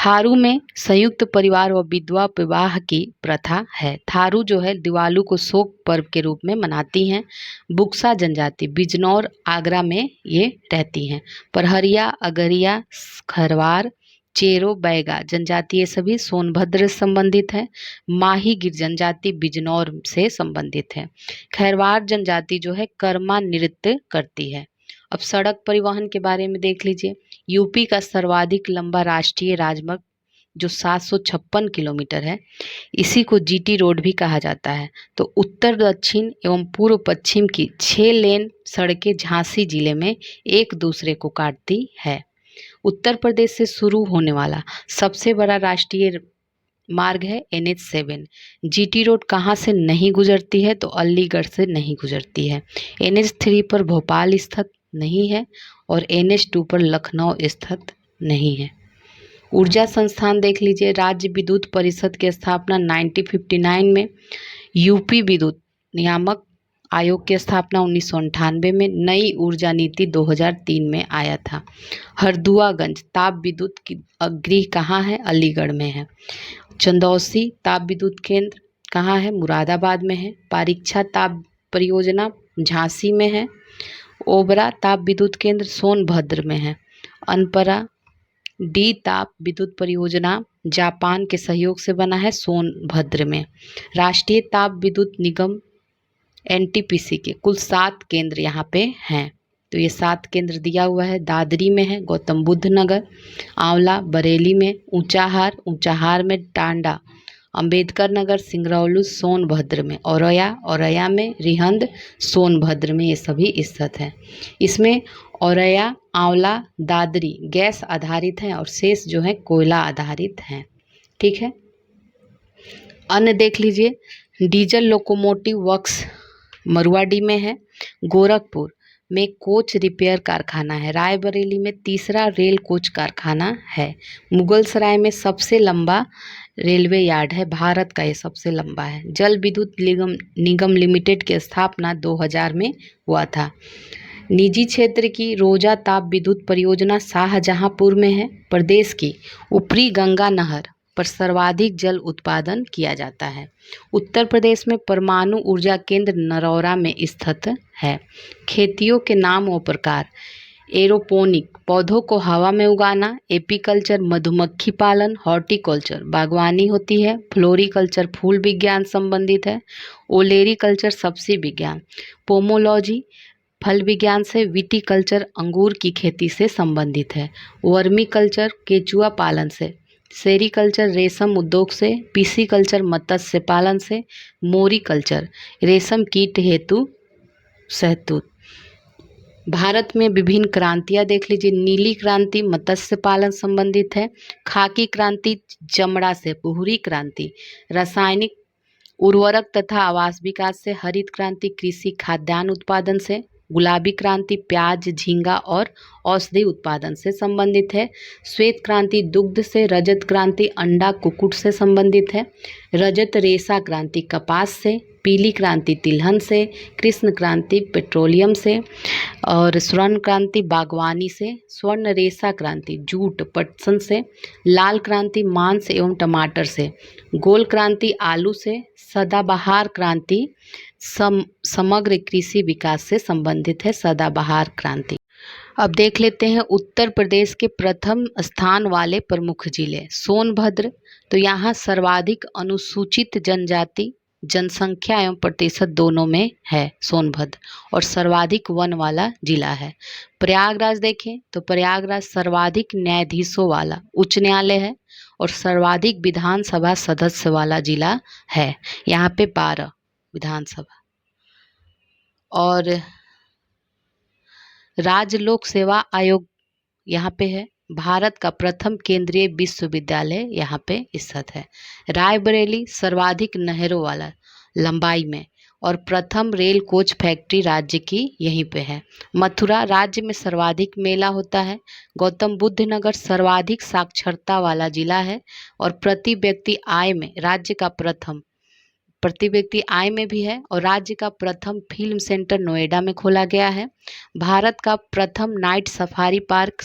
थारू में संयुक्त परिवार व विधवा विवाह की प्रथा है। थारू जो है दिवाली को शोक पर्व के रूप में मनाती हैं। बुक्सा जनजाति बिजनौर आगरा में ये रहती हैं। परहरिया अगरिया खरवार चेरो बैगा जनजाति ये सभी सोनभद्र से संबंधित है। माही गिर जनजाति बिजनौर से संबंधित है। खैरवार जनजाति जो है कर्मा नृत्य करती है। अब सड़क परिवहन के बारे में देख लीजिए। यूपी का सर्वाधिक लंबा राष्ट्रीय राजमार्ग जो 756 किलोमीटर है, इसी को जीटी रोड भी कहा जाता है। तो उत्तर दक्षिण एवं पूर्व पश्चिम की 6 लेन सड़कें झांसी जिले में एक दूसरे को काटती है। उत्तर प्रदेश से शुरू होने वाला सबसे बड़ा राष्ट्रीय मार्ग है NH7। जीटी रोड कहाँ से नहीं गुजरती है? तो अलीगढ़ से नहीं गुजरती है। NH3 पर भोपाल स्थित नहीं है और NH2 पर लखनऊ स्थित नहीं है। ऊर्जा संस्थान देख लीजिए। राज्य विद्युत परिषद की स्थापना 1959 में, यूपी विद्युत नियामक आयोग की स्थापना 1998 में, नई ऊर्जा नीति 2003 में आया था। हरदुआगंज ताप विद्युत की गृह कहाँ है? अलीगढ़ में है। चंदौसी ताप विद्युत केंद्र कहाँ है? मुरादाबाद में है। पारीक्षा ताप परियोजना झांसी में है। ओबरा ताप विद्युत केंद्र सोनभद्र में है। अनपरा डी ताप विद्युत परियोजना जापान के सहयोग से बना है, सोनभद्र में। राष्ट्रीय ताप विद्युत निगम NTPC के कुल 7 केंद्र यहाँ पे हैं। तो ये 7 केंद्र दिया हुआ है। दादरी में है, गौतम बुद्ध नगर, आंवला बरेली में, ऊंचाहार में, टांडा अंबेडकर नगर, सिंगरौली सोनभद्र में, औरैया में, रिहंद सोनभद्र में, ये सभी स्थित हैं। इसमें औरैया आंवला दादरी गैस आधारित हैं और शेष जो है कोयला आधारित हैं। ठीक है। अन्य देख लीजिए। डीजल लोकोमोटिव वर्क्स मरुआडी में है। गोरखपुर में कोच रिपेयर कारखाना है। रायबरेली में तीसरा रेल कोच कारखाना है। मुगलसराय में सबसे लंबा रेलवे यार्ड है, भारत का ये सबसे लंबा है। जल विद्युत निगम लिमिटेड की स्थापना 2000 में हुआ था। निजी क्षेत्र की रोजा ताप विद्युत परियोजना शाहजहांपुर में है। प्रदेश की ऊपरी गंगा नहर पर सर्वाधिक जल उत्पादन किया जाता है। उत्तर प्रदेश में परमाणु ऊर्जा केंद्र नरौरा में स्थित है। खेतियों के नाम और प्रकार। एरोपोनिक पौधों को हवा में उगाना, एपीकल्चर मधुमक्खी पालन, हॉर्टिकल्चर बागवानी होती है, फ्लोरिकल्चर फूल विज्ञान संबंधित है, ओलेरीकल्चर सब्जी विज्ञान, पोमोलॉजी फल विज्ञान से, विटीकल्चर अंगूर की खेती से संबंधित है, वर्मीकल्चर केचुआ पालन से, सेरीकल्चर रेशम उद्योग से, पीसीकल्चर मत्स्य पालन से, मोरीकल्चर रेशम कीट हेतु सहतूत। भारत में विभिन्न क्रांतियां देख लीजिए। नीली क्रांति मत्स्य पालन संबंधित है। खाकी क्रांति चमड़ा से, भूरी क्रांति रासायनिक उर्वरक तथा आवास विकास से, हरित क्रांति कृषि खाद्यान्न उत्पादन से, गुलाबी क्रांति प्याज झींगा और औषधि उत्पादन से संबंधित है। श्वेत क्रांति दुग्ध से, रजत क्रांति अंडा कुक्कुट से संबंधित है। रजत रेशा क्रांति कपास से, पीली क्रांति तिलहन से, कृष्ण क्रांति पेट्रोलियम से और स्वर्ण क्रांति बागवानी से, स्वर्ण रेशा क्रांति जूट पटसन से, लाल क्रांति मांस एवं टमाटर से, गोल क्रांति आलू से, सदाबहार क्रांति समग्र कृषि विकास से संबंधित है। सदाबहार क्रांति। अब देख लेते हैं उत्तर प्रदेश के प्रथम स्थान वाले प्रमुख जिले। सोनभद्र, तो यहाँ सर्वाधिक अनुसूचित जनजाति जनसंख्या एवं प्रतिशत दोनों में है सोनभद्र, और सर्वाधिक वन वाला जिला है। प्रयागराज देखें तो प्रयागराज सर्वाधिक न्यायाधीशों वाला उच्च न्यायालय है और सर्वाधिक विधानसभा सदस्य वाला जिला है। यहाँ पे 12 विधानसभा। और राज्य लोक सेवा आयोग यहाँ पे है। भारत का प्रथम केंद्रीय विश्वविद्यालय यहाँ पे स्थित है। रायबरेली सर्वाधिक नहरों वाला लंबाई में, और प्रथम रेल कोच फैक्ट्री राज्य की यहीं पे है। मथुरा राज्य में सर्वाधिक मेला होता है। गौतम बुद्ध नगर सर्वाधिक साक्षरता वाला जिला है और प्रति व्यक्ति आय में राज्य का प्रथम, प्रति व्यक्ति आय में भी है, और राज्य का प्रथम फिल्म सेंटर नोएडा में खोला गया है। भारत का प्रथम नाइट सफारी पार्क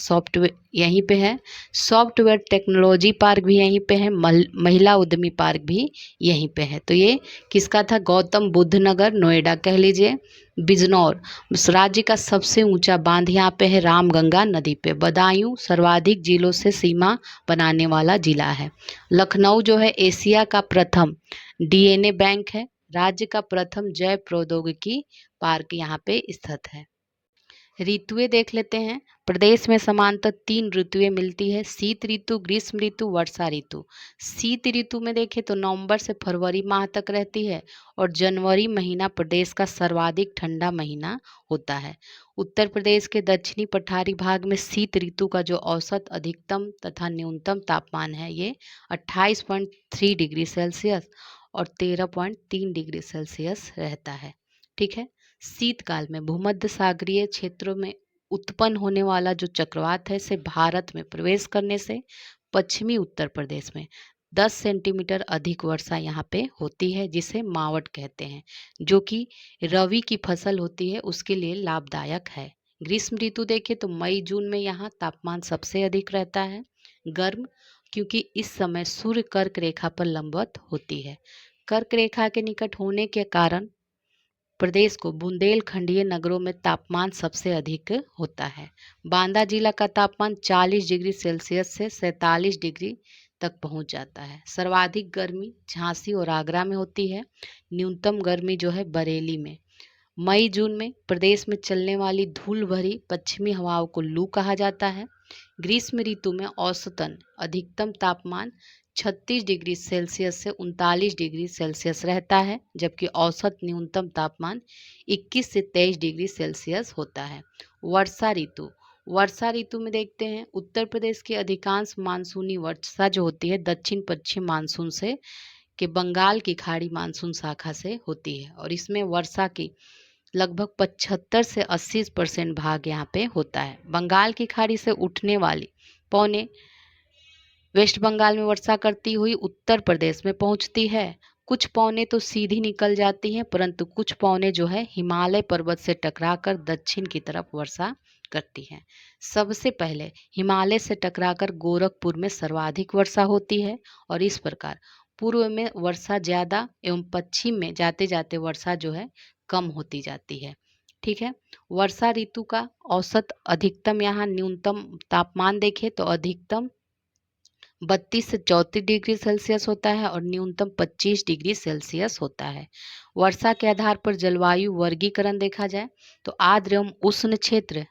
यहीं पे है, सॉफ्टवेयर टेक्नोलॉजी पार्क भी यहीं पे है, महिला उद्यमी पार्क भी यहीं पे है। तो ये किसका था? गौतम बुद्ध नगर, नोएडा कह लीजिए। बिजनौर, राज्य का सबसे ऊंचा बांध यहाँ पे है रामगंगा नदी पे। बदायूं सर्वाधिक जिलों से सीमा बनाने वाला जिला है। लखनऊ जो है एशिया का प्रथम डीएनए बैंक है। राज्य का प्रथम जैव प्रौद्योगिकी पार्क यहाँ पे स्थित है। ऋतुएं देख लेते हैं। प्रदेश में समानतः 3 ऋतुएं मिलती है, शीत ऋतु, ग्रीष्म ऋतु, वर्षा ऋतु। शीत ऋतु में देखें तो नवंबर से फरवरी माह तक रहती है और जनवरी महीना प्रदेश का सर्वाधिक ठंडा महीना होता है। उत्तर प्रदेश के दक्षिणी पठारी भाग में शीत ऋतु का जो औसत अधिकतम तथा न्यूनतम तापमान है ये 28.3 डिग्री सेल्सियस और 13.3 डिग्री सेल्सियस रहता है। ठीक है। शीतकाल में भूमध्य सागरीय क्षेत्रों में उत्पन्न होने वाला जो चक्रवात है इसे भारत में प्रवेश करने से पश्चिमी उत्तर प्रदेश में 10 सेंटीमीटर अधिक वर्षा यहाँ पे होती है, जिसे मावट कहते हैं, जो कि रबी की फसल होती है उसके लिए लाभदायक है। ग्रीष्म ऋतु देखें तो मई जून में यहाँ तापमान सबसे अधिक रहता है, गर्म, क्योंकि इस समय सूर्य कर्क रेखा पर लंबवत होती है। कर्क रेखा के निकट होने के कारण प्रदेश को बुंदेलखंडीय नगरों में तापमान सबसे अधिक होता है। बांदा जिला का तापमान 40 डिग्री सेल्सियस से 47 डिग्री तक पहुंच जाता है। सर्वाधिक गर्मी झांसी और आगरा में होती है। न्यूनतम गर्मी जो है बरेली में। मई जून में प्रदेश में चलने वाली धूल भरी पश्चिमी हवाओं को लू कहा जाता है। ग्रीष्म ऋतु में औसतन अधिकतम तापमान 36 डिग्री सेल्सियस से 39 डिग्री सेल्सियस रहता है, जबकि औसत न्यूनतम तापमान 21 से 23 डिग्री सेल्सियस होता है। वर्षा ऋतु में देखते हैं उत्तर प्रदेश की अधिकांश मानसूनी वर्षा जो होती है दक्षिण पश्चिम मानसून से के बंगाल की खाड़ी मानसून शाखा से होती है और इसमें वर्षा की लगभग 75 से 80% भाग यहाँ पे होता है। बंगाल की खाड़ी से उठने वाली पौने वेस्ट बंगाल में वर्षा करती हुई उत्तर प्रदेश में पहुंचती है। कुछ पौने तो सीधी निकल जाती हैं, परंतु कुछ पौने जो है हिमालय पर्वत से टकराकर दक्षिण की तरफ वर्षा करती हैं। सबसे पहले हिमालय से टकराकर गोरखपुर में सर्वाधिक वर्षा होती है और इस प्रकार पूर्व में वर्षा ज़्यादा एवं पश्चिम में जाते जाते वर्षा जो है कम होती जाती है। ठीक है। वर्षा ऋतु का औसत अधिकतम यहाँ न्यूनतम तापमान देखें तो अधिकतम 32 से 34 डिग्री सेल्सियस होता है और न्यूनतम 25 डिग्री सेल्सियस होता है। वर्षा के आधार पर जलवायु वर्गीकरण देखा जाए तो आर्द्र एवं उष्ण क्षेत्र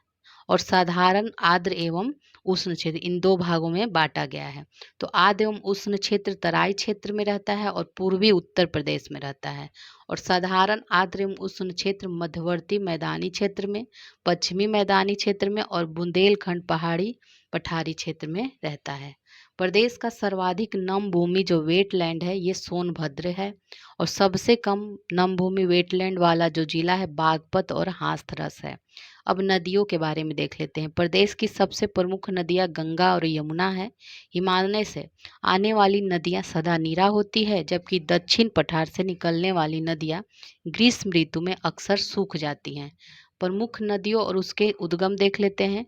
और साधारण आर्द्र एवं उष्ण क्षेत्र इन दो भागों में बांटा गया है। तो आर्द्र एवं उष्ण क्षेत्र तराई क्षेत्र में रहता है और पूर्वी उत्तर प्रदेश में रहता है और साधारण आर्द्र एवं उष्ण क्षेत्र मध्यवर्ती मैदानी क्षेत्र में, पश्चिमी मैदानी क्षेत्र में और बुंदेलखंड पहाड़ी पठारी क्षेत्र में रहता है। प्रदेश का सर्वाधिक नम भूमि जो वेटलैंड है ये सोनभद्र है और सबसे कम नम भूमि वेटलैंड वाला जो जिला है बागपत और हाथरस है। अब नदियों के बारे में देख लेते हैं। प्रदेश की सबसे प्रमुख नदियां गंगा और यमुना है। हिमालय से आने वाली नदियां सदा नीरा होती है, जबकि दक्षिण पठार से निकलने वाली नदियां ग्रीष्म ऋतु में अक्सर सूख जाती हैं। प्रमुख नदियों और उसके उद्गम देख लेते हैं।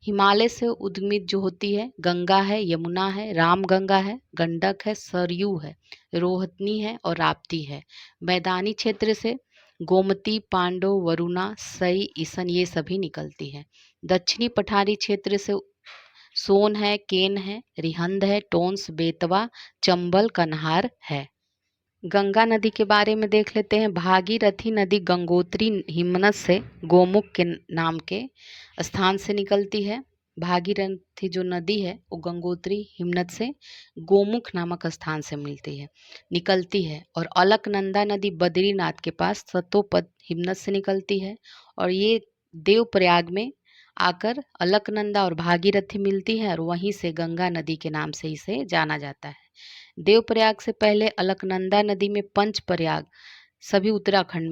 हिमालय से उद्गमित जो होती है गंगा है, यमुना है, रामगंगा है, गंडक है, सरयू है, रोहतनी है और राप्ती है। मैदानी क्षेत्र से गोमती, पांडव, वरुणा, सई, ईसन ये सभी निकलती है। दक्षिणी पठारी क्षेत्र से सोन है, केन है, रिहंद है, टोंस, बेतवा, चंबल, कन्हार है। गंगा नदी के बारे में देख लेते हैं। भागीरथी नदी गंगोत्री हिमनद से गोमुख के नाम के स्थान से निकलती है। भागीरथी जो नदी है वो गंगोत्री हिमनद से गोमुख नामक स्थान से निकलती है और अलकनंदा नदी बद्रीनाथ के पास सतोपद हिमनद से निकलती है और ये देवप्रयाग में आकर अलकनंदा और भागीरथी मिलती है और वहीं से गंगा नदी के नाम से इसे जाना जाता है। देवप्रयाग से पहले अलकनंदा नदी में पंचप्रयाग सभी उत्तराखंड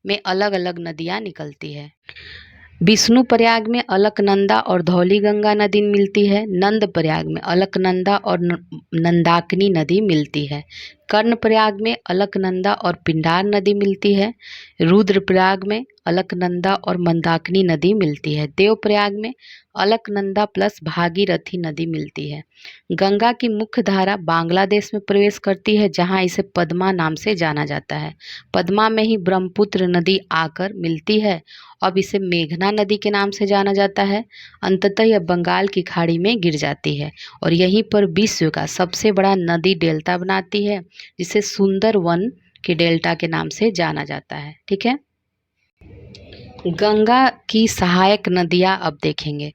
में अलग अलग नदियां निकलती है। विष्णु प्रयाग में अलकनंदा और धौली गंगा नदी मिलती है। नंद प्रयाग में अलकनंदा और नंदाकिनी नदी मिलती है। कर्णप्रयाग में अलकनंदा और पिंडार नदी मिलती है। रुद्रप्रयाग में अलकनंदा और मंदाकिनी नदी मिलती है। देवप्रयाग में अलकनंदा प्लस भागीरथी नदी मिलती है। गंगा की मुख्य धारा बांग्लादेश में प्रवेश करती है, जहां इसे पद्मा नाम से जाना जाता है। पद्मा में ही ब्रह्मपुत्र नदी आकर मिलती है। अब इसे मेघना नदी के नाम से जाना जाता है। अंततः यह बंगाल की खाड़ी में गिर जाती है और यहीं पर विश्व का सबसे बड़ा नदी डेल्टा बनाती है, जिसे सुंदरवन के डेल्टा के नाम से जाना जाता है। ठीक है। गंगा की सहायक नदियां अब देखेंगे।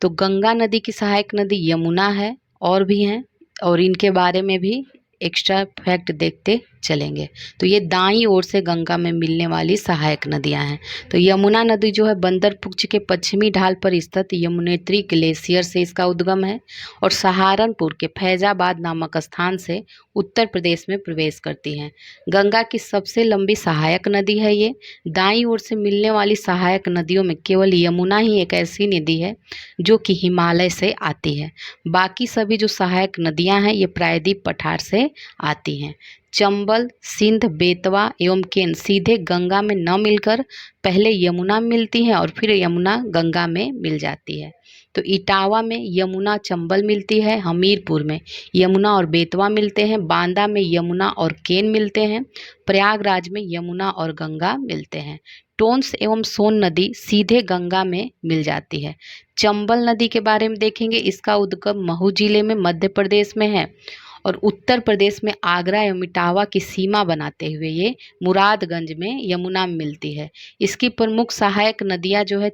तो गंगा नदी की सहायक नदी यमुना है, और भी हैं, और इनके बारे में भी एक्स्ट्रा फैक्ट देखते चलेंगे। तो ये दाईं ओर से गंगा में मिलने वाली सहायक नदियां हैं। तो यमुना नदी जो है बंदरपुच्छ के पश्चिमी ढाल पर स्थित यमुनेत्री ग्लेशियर से इसका उद्गम है और सहारनपुर के फैजाबाद नामक स्थान से उत्तर प्रदेश में प्रवेश करती हैं। गंगा की सबसे लंबी सहायक नदी है ये। दाईं ओर से मिलने वाली सहायक नदियों में केवल यमुना ही एक ऐसी नदी है जो कि हिमालय से आती है। बाकी सभी जो सहायक नदियां हैं ये प्रायद्वीप पठार से आती हैं। चंबल, सिंध, बेतवा एवं केन सीधे गंगा में न मिलकर पहले यमुना में मिलती हैं और फिर यमुना गंगा में मिल जाती है। तो इटावा में यमुना चंबल मिलती है, हमीरपुर में यमुना और बेतवा मिलते हैं, बांदा में यमुना और केन मिलते हैं, प्रयागराज में यमुना और गंगा मिलते हैं। टोंस एवं सोन नदी सीधे गंगा में मिल जाती है। चंबल नदी के बारे में देखेंगे। इसका उद्गम महू जिले में मध्य प्रदेश में है और उत्तर प्रदेश में आगरा एवं इटावा की सीमा बनाते हुए ये मुरादगंज में यमुना में मिलती है। इसकी प्रमुख सहायक नदियां जो है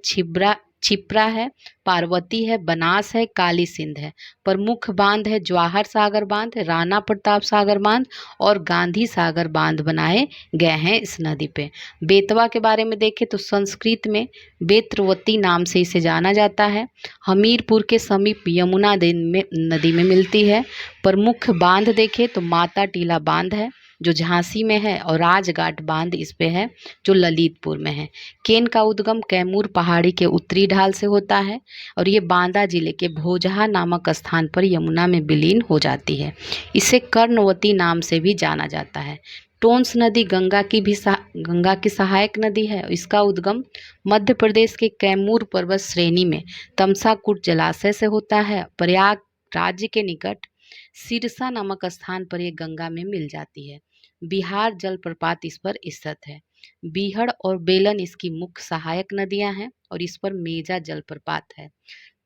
छिप्रा है, पार्वती है, बनास है, काली सिंध है। प्रमुख बांध है जवाहर सागर बांध, राणा प्रताप सागर बांध और गांधी सागर बांध बनाए गए हैं इस नदी पे। बेतवा के बारे में देखें तो संस्कृत में बेत्रवती नाम से इसे जाना जाता है। हमीरपुर के समीप यमुना नदी में मिलती है। प्रमुख बांध देखें तो माता टीला बांध है जो झांसी में है और राजघाट बांध इस पे है जो ललितपुर में है। केन का उद्गम कैमूर पहाड़ी के उत्तरी ढाल से होता है और ये बांदा जिले के भोजहा नामक स्थान पर यमुना में विलीन हो जाती है। इसे कर्णवती नाम से भी जाना जाता है। टोंस नदी गंगा की सहायक नदी है। इसका उद्गम मध्य प्रदेश के कैमूर पर्वत श्रेणी में तमसाकुट जलाशय से होता है। प्रयाग राज्य के निकट सिरसा नामक स्थान पर यह गंगा में मिल जाती है। बिहार जलप्रपात इस पर स्थित है। बीहड़ और बेलन इसकी मुख्य सहायक नदियां हैं और इस पर मेजा जलप्रपात है।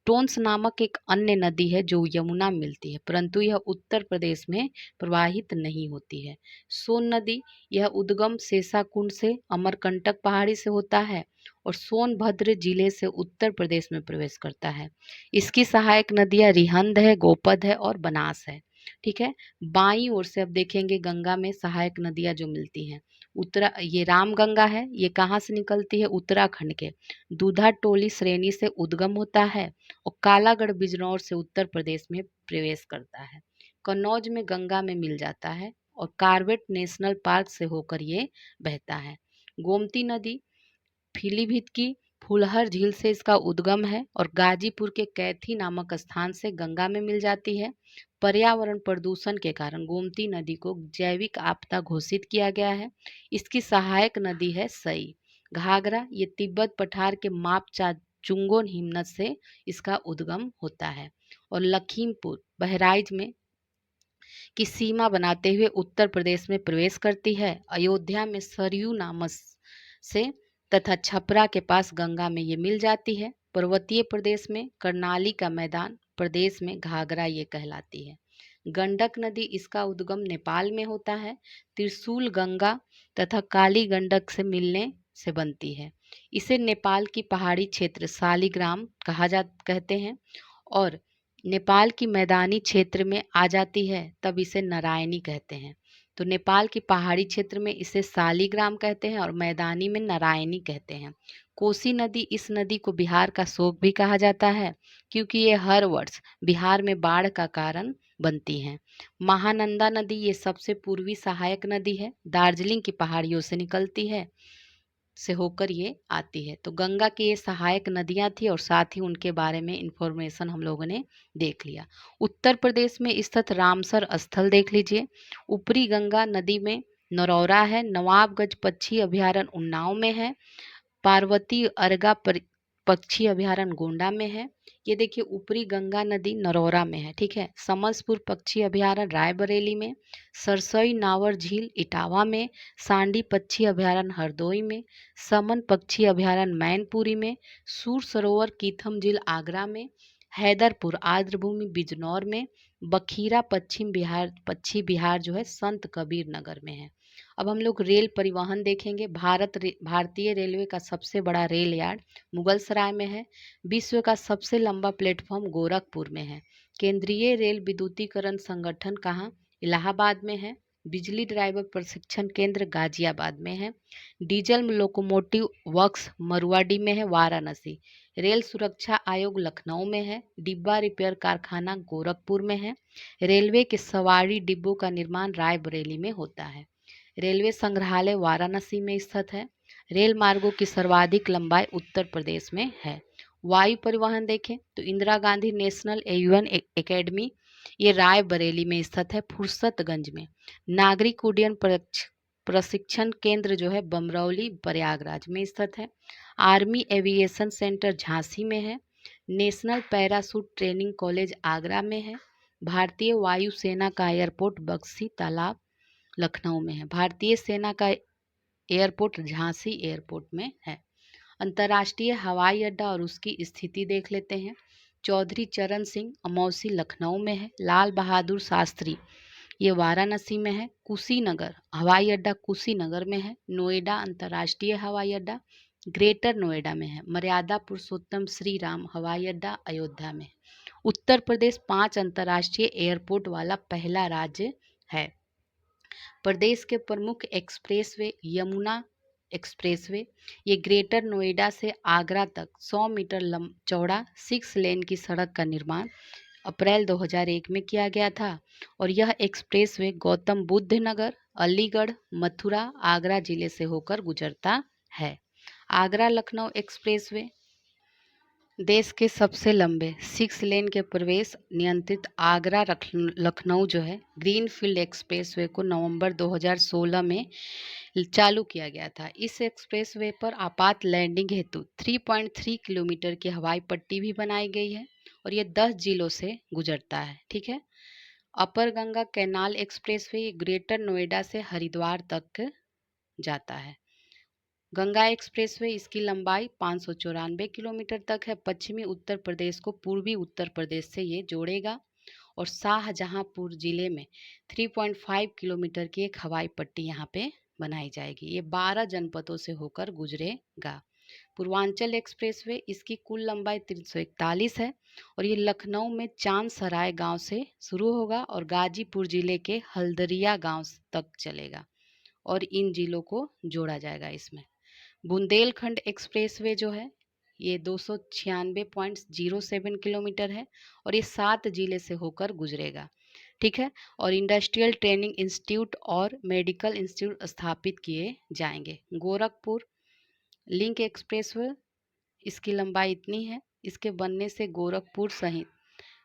टोंस नामक एक अन्य नदी है जो यमुना में मिलती है, परंतु यह उत्तर प्रदेश में प्रवाहित नहीं होती है। सोन नदी यह उद्गम शेषाकुंड से अमरकंटक पहाड़ी से होता है और सोनभद्र जिले से उत्तर प्रदेश में प्रवेश करता है। इसकी सहायक नदियां रिहंद है, गोपद है और बनास है। ठीक है। बाईं ओर से अब देखेंगे गंगा में सहायक नदियां जो मिलती हैं। ये राम गंगा है। ये कहाँ से निकलती है? उत्तराखंड के दूधा टोली श्रेणी से उद्गम होता है और कालागढ़ बिजनौर से उत्तर प्रदेश में प्रवेश करता है। कन्नौज में गंगा में मिल जाता है और कार्बेट नेशनल पार्क से होकर ये बहता है। गोमती नदी पीलीभीत की फुलहर झील से इसका उद्गम है और गाजीपुर के कैथी नामक स्थान से गंगा में मिल जाती है। पर्यावरण प्रदूषण के कारण गोमती नदी को जैविक आपदा घोषित किया गया है। इसकी सहायक नदी है सई। घाघरा ये तिब्बत पठार के मापचा चुंगोन हिमनद से इसका उद्गम होता है और लखीमपुर बहराइच में की सीमा बनाते हुए उत्तर प्रदेश में प्रवेश करती है। अयोध्या में सरयू नामक से तथा छपरा के पास गंगा में ये मिल जाती है। पर्वतीय प्रदेश में कर्णाली का मैदान प्रदेश में घाघरा ये कहलाती है। गंडक नदी इसका उद्गम नेपाल में होता है। त्रिशूल गंगा तथा काली गंडक से मिलने से बनती है। इसे नेपाल की पहाड़ी क्षेत्र शालिग्राम कहते हैं और नेपाल की मैदानी क्षेत्र में आ जाती है तब इसे नारायणी कहते हैं। तो नेपाल की पहाड़ी क्षेत्र में इसे शालिग्राम कहते हैं और मैदानी में नारायणी कहते हैं। कोसी नदी इस नदी को बिहार का शोक भी कहा जाता है क्योंकि ये हर वर्ष बिहार में बाढ़ का कारण बनती हैं। महानंदा नदी ये सबसे पूर्वी सहायक नदी है। दार्जिलिंग की पहाड़ियों से निकलती है से होकर ये आती है। तो गंगा की ये सहायक नदियां थी और साथ ही उनके बारे में इंफॉर्मेशन हम लोगों ने देख लिया। उत्तर प्रदेश में स्थित रामसर स्थल देख लीजिए। ऊपरी गंगा नदी में नरौरा है। नवाबगंज पक्षी अभयारण्य उन्नाव में है। पार्वती अर्गा पक्षी अभयारण्य गोंडा में है। ये देखिए ऊपरी गंगा नदी नरौरा में है, ठीक है। समसपुर पक्षी अभयारण्य रायबरेली में। सरसई नावर झील इटावा में। सांडी पक्षी अभयारण्य हरदोई में। समन पक्षी अभयारण्य मैनपुरी में। सूर सरोवर कीथम झील आगरा में। हैदरपुर आर्द्रभूमि बिजनौर में। बखीरा पश्चिम बिहार पक्षी बिहार जो है संत कबीर नगर में है। अब हम लोग रेल परिवहन देखेंगे। भारतीय रेलवे का सबसे बड़ा रेल यार्ड मुगलसराय में है। विश्व का सबसे लंबा प्लेटफॉर्म गोरखपुर में है। केंद्रीय रेल विद्युतीकरण संगठन कहाँ? इलाहाबाद में है। बिजली ड्राइवर प्रशिक्षण केंद्र गाजियाबाद में है। डीजल लोकोमोटिव वर्क्स मरुआडी में है, वाराणसी। रेल सुरक्षा आयोग लखनऊ में है। डिब्बा रिपेयर कारखाना गोरखपुर में है। रेलवे के सवारी डिब्बों का निर्माण रायबरेली में होता है। रेलवे संग्रहालय वाराणसी में स्थित है। रेल मार्गों की सर्वाधिक लंबाई उत्तर प्रदेश में है। वायु परिवहन देखें तो Indira Gandhi national avian academy ये रायबरेली में स्थित है, फुर्सतगंज में। नागरिक उड्डयन प्रशिक्षण केंद्र जो है बमरौली प्रयागराज में स्थित है। आर्मी एविएशन सेंटर झांसी में है। National parachute training college Agra में है। भारतीय वायुसेना का एयरपोर्ट बक्सी तालाब लखनऊ में है। भारतीय सेना का एयरपोर्ट झांसी एयरपोर्ट में है। अंतर्राष्ट्रीय हवाई अड्डा और उसकी स्थिति देख लेते हैं। चौधरी चरण सिंह अमौसी लखनऊ में है। लाल बहादुर शास्त्री ये वाराणसी में है। कुशीनगर हवाई अड्डा कुशीनगर में है। नोएडा अंतर्राष्ट्रीय हवाई अड्डा ग्रेटर नोएडा में है। मर्यादा पुरुषोत्तम श्री राम हवाई अड्डा अयोध्या में है। उत्तर प्रदेश 5 अंतर्राष्ट्रीय एयरपोर्ट वाला पहला राज्य है। प्रदेश के प्रमुख एक्सप्रेसवे यमुना एक्सप्रेसवे ये ग्रेटर नोएडा से आगरा तक 100 मीटर चौड़ा 6 लेन की सड़क का निर्माण अप्रैल 2001 में किया गया था और यह एक्सप्रेसवे गौतम बुद्ध नगर, अलीगढ़, मथुरा, आगरा जिले से होकर गुजरता है। आगरा लखनऊ एक्सप्रेसवे देश के सबसे लंबे 6 लेन के प्रवेश नियंत्रित आगरा लखनऊ जो है ग्रीनफील्ड एक्सप्रेसवे को नवंबर 2016 में चालू किया गया था। इस एक्सप्रेसवे पर आपात लैंडिंग हेतु 3.3 किलोमीटर की हवाई पट्टी भी बनाई गई है और ये 10 जिलों से गुजरता है, ठीक है। Upper Ganga canal expressway greater Noida से हरिद्वार तक जाता है। गंगा एक्सप्रेसवे इसकी लंबाई 594 किलोमीटर तक है। पश्चिमी उत्तर प्रदेश को पूर्वी उत्तर प्रदेश से ये जोड़ेगा और शाहजहांपुर जिले में 3.5 किलोमीटर की एक हवाई पट्टी यहाँ पे बनाई जाएगी। ये 12 जनपदों से होकर गुजरेगा। पूर्वांचल एक्सप्रेसवे इसकी कुल लंबाई 341 है और ये लखनऊ में चांद सराय गांव से शुरू होगा और गाजीपुर जिले के हल्दरिया गांव तक चलेगा और इन जिलों को जोड़ा जाएगा इसमें। बुंदेलखंड एक्सप्रेसवे जो है ये 296.07 किलोमीटर है और ये 7 जिले से होकर गुजरेगा, ठीक है। और इंडस्ट्रियल ट्रेनिंग इंस्टीट्यूट और मेडिकल इंस्टीट्यूट स्थापित किए जाएंगे। गोरखपुर लिंक एक्सप्रेसवे इसकी लंबाई इतनी है। इसके बनने से गोरखपुर सहित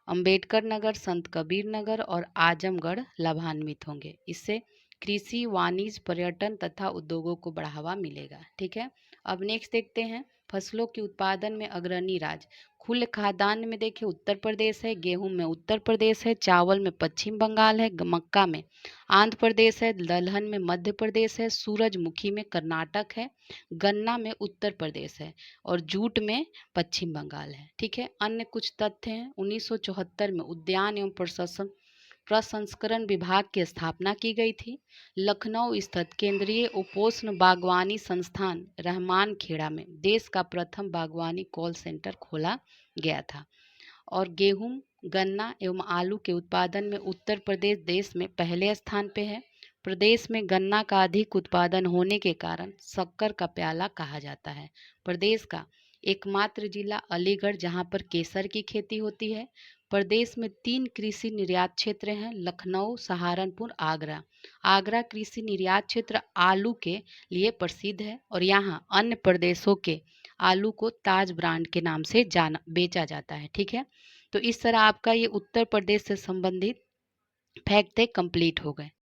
अंबेडकर नगर, संत कबीर नगर और आजमगढ़ लाभान्वित होंगे। इससे कृषि, वाणिज्य, पर्यटन तथा उद्योगों को बढ़ावा मिलेगा, ठीक है। अब नेक्स्ट देखते हैं फसलों के उत्पादन में अग्रणी राज्य। कुल खाद्यान्न में देखिए उत्तर प्रदेश है, गेहूं में उत्तर प्रदेश है, चावल में पश्चिम बंगाल है, मक्का में आंध्र प्रदेश है, दलहन में मध्य प्रदेश है, सूरजमुखी में कर्नाटक है, गन्ना में उत्तर प्रदेश है और जूट में पश्चिम बंगाल है, ठीक है। अन्य कुछ तथ्य हैं। 1974 में उद्यान एवं प्रसंस्करण विभाग की स्थापना की गई थी। लखनऊ स्थित केंद्रीय उपोष्ण बागवानी संस्थान रहमान खेड़ा में देश का प्रथम बागवानी कॉल सेंटर खोला गया था। और गेहूं, गन्ना एवं आलू के उत्पादन में उत्तर प्रदेश देश में पहले स्थान पे है। प्रदेश में गन्ना का अधिक उत्पादन होने के कारण शक्कर का प्याला कहा जाता है। प्रदेश का एकमात्र जिला अलीगढ़ जहां पर केसर की खेती होती है। प्रदेश में 3 कृषि निर्यात क्षेत्र हैं, लखनऊ, सहारनपुर, आगरा। आगरा कृषि निर्यात क्षेत्र आलू के लिए प्रसिद्ध है और यहाँ अन्य प्रदेशों के आलू को ताज ब्रांड के नाम से जाना बेचा जाता है। ठीक है, तो इस तरह आपका ये उत्तर प्रदेश से संबंधित फैक्ट थे कंप्लीट हो गए।